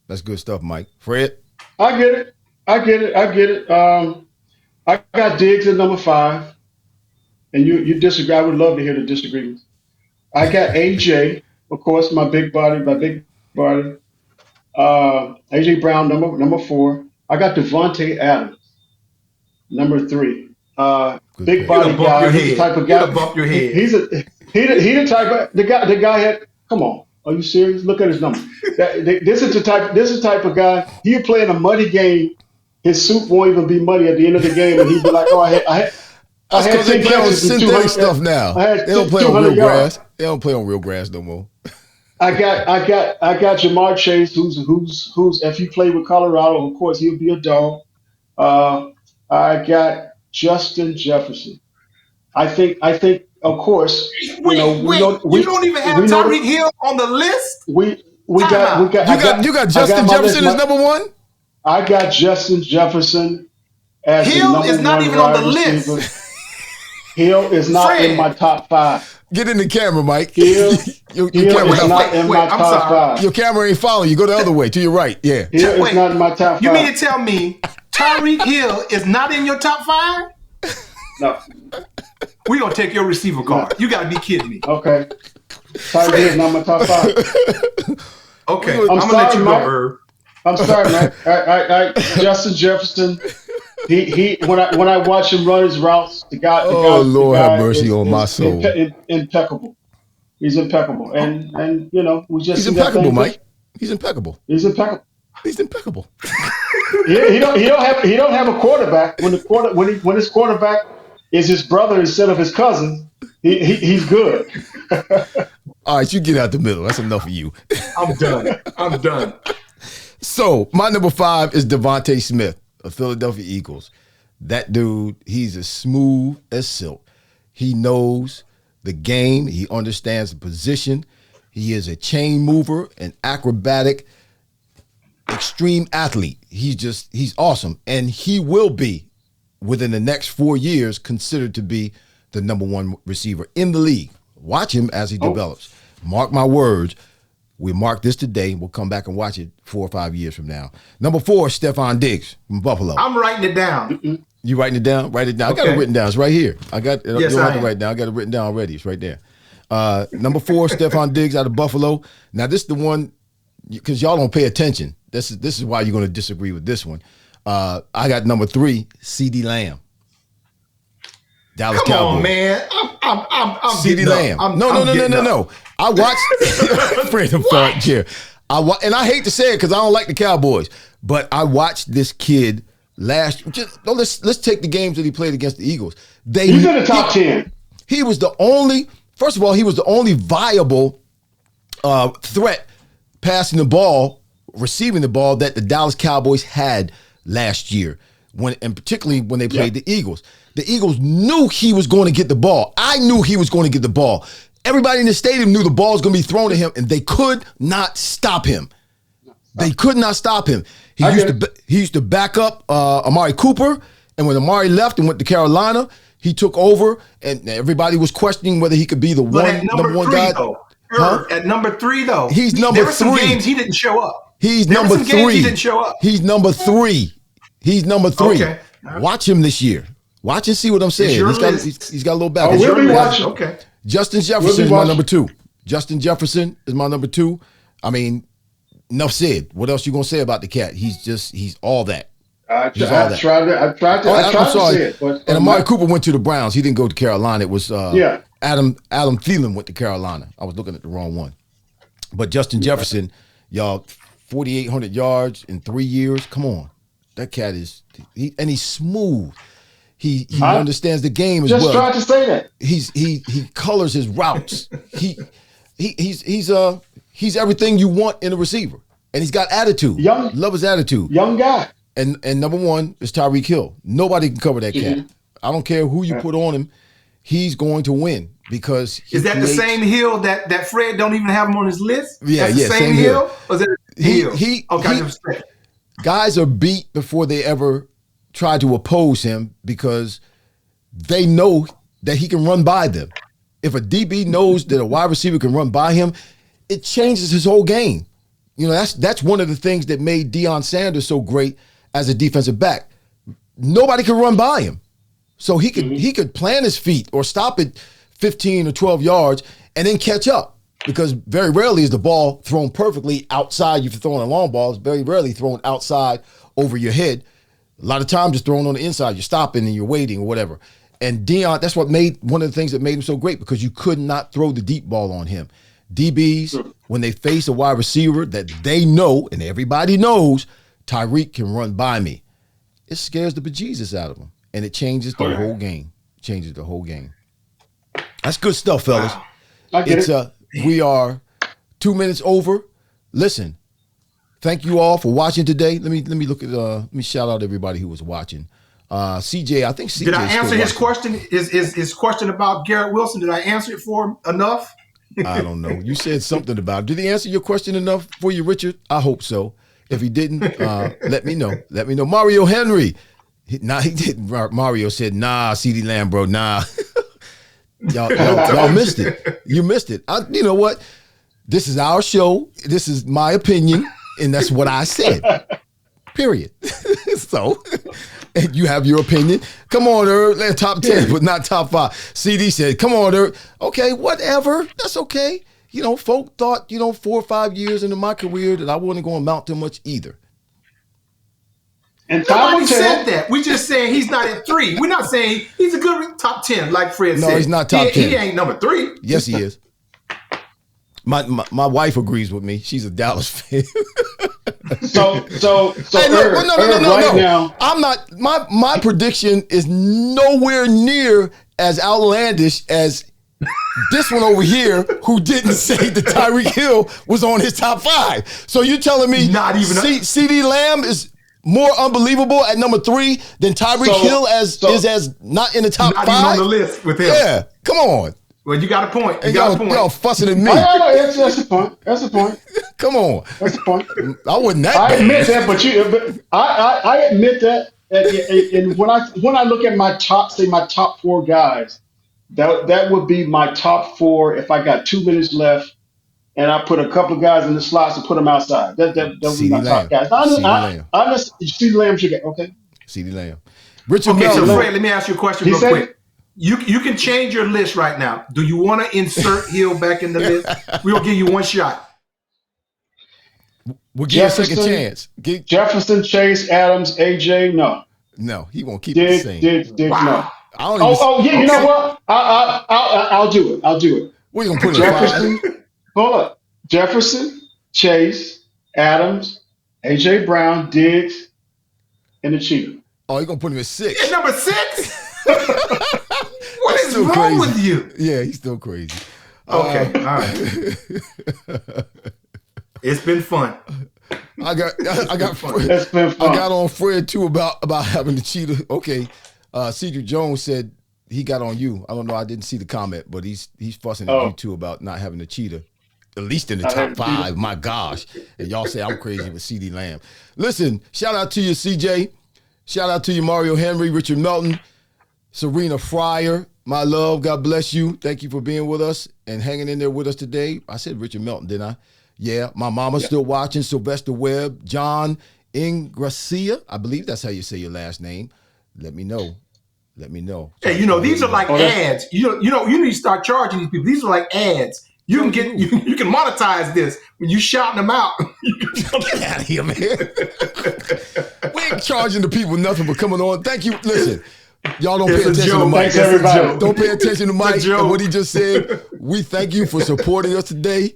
[SPEAKER 1] That's good stuff, Mike. Fred?
[SPEAKER 3] I get it. I got Diggs at number 5. And you disagree. I would love to hear the disagreements. I got AJ, of course, my big body. AJ Brown, number 4. I got Devontae Adams, number 3. Big body guy. He's the type of guy.
[SPEAKER 2] Bump your head.
[SPEAKER 3] He the type of the guy had. Come on, are you serious? Look at his number. This is the type of guy. He'll play in a muddy game. His suit won't even be muddy at the end of the game, and he'd be like, "Oh, I had
[SPEAKER 1] That's because they play on synthetic stuff now. They don't play on real grass. They don't play on real grass no more.
[SPEAKER 3] I got Jamar Chase, who's if he played with Colorado, of course he'll be a dog. I got Justin Jefferson. I think of course
[SPEAKER 2] you don't even have Tyreek Hill on the list.
[SPEAKER 3] You got
[SPEAKER 1] Justin Jefferson as number 1.
[SPEAKER 3] I got Justin Jefferson as
[SPEAKER 2] Hill
[SPEAKER 3] the number
[SPEAKER 2] is not
[SPEAKER 3] 1
[SPEAKER 2] even on the
[SPEAKER 3] receiver.
[SPEAKER 2] list.
[SPEAKER 3] Hill is not in my top 5.
[SPEAKER 1] Get in the camera, Mike.
[SPEAKER 3] Hill is not in my top 5.
[SPEAKER 1] Your camera ain't following you. Go the other way, to your right. Yeah.
[SPEAKER 3] Hill is not in my top 5.
[SPEAKER 2] You mean to tell me Tyreek Hill is not in your top 5?
[SPEAKER 3] No.
[SPEAKER 2] We're going to take your receiver card. No. You got to be kidding me.
[SPEAKER 3] Okay. Tyreek Hill is not my top 5.
[SPEAKER 2] Okay. I'm going to let you go, Irv.
[SPEAKER 3] I'm sorry, man. Justin Jefferson. He when I watch him run his routes, the guy.
[SPEAKER 1] Lord have mercy on my soul.
[SPEAKER 3] Impeccable. He's impeccable, and we just.
[SPEAKER 1] He's impeccable, Mike. He's impeccable.
[SPEAKER 3] He's impeccable.
[SPEAKER 1] He's impeccable.
[SPEAKER 3] he don't have a quarterback. When his quarterback is his brother instead of his cousin, he's good.
[SPEAKER 1] All right, you get out the middle. That's enough of you.
[SPEAKER 2] I'm done.
[SPEAKER 1] So my number 5 is Devontae Smith of Philadelphia Eagles. That dude, he's as smooth as silk. He knows the game. He understands the position. He is a chain mover, an acrobatic, extreme athlete. He's awesome. And he will be, within the next 4 years, considered to be the number 1 receiver in the league. Watch him as he develops. Mark my words. We mark this today. We'll come back and watch it 4 or 5 years from now. Number 4, Stephon Diggs from Buffalo.
[SPEAKER 2] I'm writing it down.
[SPEAKER 1] You writing it down? Write it down. Okay. I got it written down. It's right here. I got it.
[SPEAKER 2] Yes,
[SPEAKER 1] you don't have to write it down. I got it written down already. It's right there. Number 4, Stephon Diggs out of Buffalo. Now, this is the one, because y'all don't pay attention. This is why you're going to disagree with this one. I got number 3, CeeDee Lamb. Dallas
[SPEAKER 2] Come
[SPEAKER 1] Cowboys.
[SPEAKER 2] on, man. I'm
[SPEAKER 1] CeeDee Lamb. No. I watched Freedom Fart chair. And I hate to say it because I don't like the Cowboys, but I watched this kid let's take the games that he played against the Eagles.
[SPEAKER 3] He's in the top 10.
[SPEAKER 1] He was the only viable threat passing the ball, receiving the ball that the Dallas Cowboys had last year, and particularly when they played the Eagles. The Eagles knew he was going to get the ball. I knew he was going to get the ball. Everybody in the stadium knew the ball was going to be thrown at him, and they could not stop him. They could not stop him. He used to back up Amari Cooper, and when Amari left and went to Carolina, he took over, and everybody was questioning whether he could be the number one guy.
[SPEAKER 2] At number 3, though,
[SPEAKER 1] he's number 3.
[SPEAKER 2] There were some games he didn't show up.
[SPEAKER 1] He's number 3.
[SPEAKER 2] Games he didn't show up.
[SPEAKER 1] He's number 3. He's number 3.
[SPEAKER 2] Okay.
[SPEAKER 1] Watch him this year. Watch and see what I'm saying. He's got a little back.
[SPEAKER 3] We'll be watching.
[SPEAKER 2] Okay.
[SPEAKER 1] Justin Jefferson is my number 2. Justin Jefferson is my number 2. I mean, enough said. What else you gonna say about the cat? He's all that.
[SPEAKER 3] I tried to say it. But
[SPEAKER 1] Amari Cooper went to the Browns. He didn't go to Carolina. It was Adam Thielen went to Carolina. I was looking at the wrong one. But Justin Jefferson, y'all, 4,800 yards in 3 years. Come on. That cat he's smooth. He understands the game as well.
[SPEAKER 3] Just tried to say that.
[SPEAKER 1] He colors his routes. He's everything you want in a receiver. And he's got attitude. Love his attitude.
[SPEAKER 3] Young guy.
[SPEAKER 1] And number 1 is Tyreek Hill. Nobody can cover that cat. I don't care who you put on him. He's going to win because
[SPEAKER 2] is that the same Hill that Fred don't even have him on his list?
[SPEAKER 1] Yeah,
[SPEAKER 2] That's the same Hill. Or is it Hill?
[SPEAKER 1] Guys are beat before they ever try to oppose him because they know that he can run by them. If a DB knows that a wide receiver can run by him, it changes his whole game. You know, that's one of the things that made Deion Sanders so great as a defensive back. Nobody could run by him. So he could plant his feet or stop at 15 or 12 yards and then catch up. Because very rarely is the ball thrown perfectly outside. If you're throwing a long ball, it's very rarely thrown outside over your head. A lot of times it's thrown on the inside. You're stopping and you're waiting or whatever. And Deion, that's what made one of the things that made him so great because you could not throw the deep ball on him. DBs, when they face a wide receiver that they know and everybody knows, Tyreek can run by me, it scares the bejesus out of them. And it changes the whole game. Changes the whole game. That's good stuff, fellas.
[SPEAKER 3] Wow. I get it.
[SPEAKER 1] We are 2 minutes over. Listen, thank you all for watching today. Let me look at let me shout out everybody who was watching. CJ, I think CJ.
[SPEAKER 2] Did I answer his question? His question about Garrett Wilson? Did I answer it for him enough?
[SPEAKER 1] I don't know. You said something about it. Did he answer your question enough for you, Richard? I hope so. If he didn't, let me know. Let me know. Mario Henry. He didn't. Mario said, nah, CeeDee Lamb, bro, nah. y'all missed it. You missed it. You know what? This is our show. This is my opinion, and that's what I said. Period. So, and you have your opinion. Come on, Irv. Top 10, but not top 5. CD said, come on, Irv. Okay, whatever. That's okay. You know, folk thought, 4 or 5 years into my career that I wasn't going to amount to much either.
[SPEAKER 3] And
[SPEAKER 2] nobody said that. We just saying he's not at 3. We're not saying he's a good top 10, like Fred said.
[SPEAKER 1] No, he's not top 10.
[SPEAKER 2] He ain't number 3.
[SPEAKER 1] Yes, he is. My wife agrees with me. She's a Dallas fan.
[SPEAKER 3] So
[SPEAKER 1] hey, no. I'm not. My prediction is nowhere near as outlandish as this one over here, who didn't say that Tyreek Hill was on his top 5. So you're telling me
[SPEAKER 2] not even
[SPEAKER 1] CeeDee Lamb is more unbelievable at number 3 than Tyreek Hill is as not in the top 5?
[SPEAKER 2] Not even on the list with him.
[SPEAKER 1] Yeah, come on.
[SPEAKER 2] Well, you got a point.
[SPEAKER 1] Y'all fussing at me.
[SPEAKER 3] That's the point. That's the point.
[SPEAKER 1] Come on.
[SPEAKER 3] That's the point.
[SPEAKER 1] I wasn't that
[SPEAKER 3] I
[SPEAKER 1] bad.
[SPEAKER 3] admit that, but I admit that. And when I look at my top 4 guys, that would be my top 4 if I got 2 minutes left and I put a couple of guys in the slots and put them outside. That would be my top guys. CeeDee Lamb should get okay.
[SPEAKER 1] CeeDee Lamb. Richard
[SPEAKER 2] okay,
[SPEAKER 1] Melvin.
[SPEAKER 2] so Fred, let me ask you a question real quick. You can change your list right now. Do you want to insert Hill back in the list? We'll give you one shot.
[SPEAKER 1] We'll give you a second chance.
[SPEAKER 3] Jefferson, Chase, Adams, AJ, no.
[SPEAKER 1] No, he won't keep it the same.
[SPEAKER 3] No.
[SPEAKER 1] Yeah,
[SPEAKER 3] you know what? I'll do it. I'll do it.
[SPEAKER 1] What are you going to put
[SPEAKER 3] Jefferson, hold up. Jefferson, Chase, Adams, AJ Brown, Diggs, and the Cheetah.
[SPEAKER 1] Oh, you're going to put him at 6.
[SPEAKER 2] At number 6? What is wrong with you?
[SPEAKER 1] Yeah, he's still crazy.
[SPEAKER 2] Okay, all right. It's been fun.
[SPEAKER 1] I got
[SPEAKER 3] It's been fun.
[SPEAKER 1] I got on Fred too about having the Cheetah. Okay. Cedric Jones said he got on you. I don't know. I didn't see the comment, but he's fussing at you too about not having a cheetah, at least in the top 5. My gosh. And y'all say I'm crazy with CeeDee Lamb. Listen, shout out to you, CJ. Shout out to you, Mario Henry, Richard Melton, Serena Fryer. My love, God bless you. Thank you for being with us and hanging in there with us today. I said Richard Melton, didn't I? Yeah, my mama's still watching. Sylvester Webb, John Ingracia. I believe that's how you say your last name. Let me know.
[SPEAKER 2] Hey, these are like ads. You need to start charging these people. These are like ads. You can get you can monetize this when you shouting them out.
[SPEAKER 1] Get out of here, man. We ain't charging the people nothing but coming on. Thank you. Listen, y'all don't pay attention to Mike.
[SPEAKER 3] Thanks, everybody.
[SPEAKER 1] Don't pay attention to Mike and what he just said. We thank you for supporting us today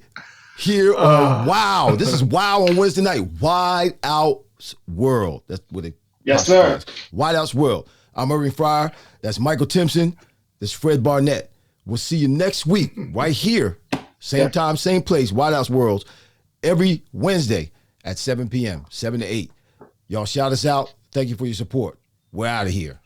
[SPEAKER 1] here on Wow. This is Wow on Wednesday night. Wide Out's World. That's what it.
[SPEAKER 3] Yes, sir.
[SPEAKER 1] Wide Out's World. I'm Irving Fryar. That's Michael Timpson. That's Fred Barnett. We'll see you next week right here. Same time, same place. Wide Out's World. Every Wednesday at 7 p.m., 7 to 8. Y'all shout us out. Thank you for your support. We're out of here.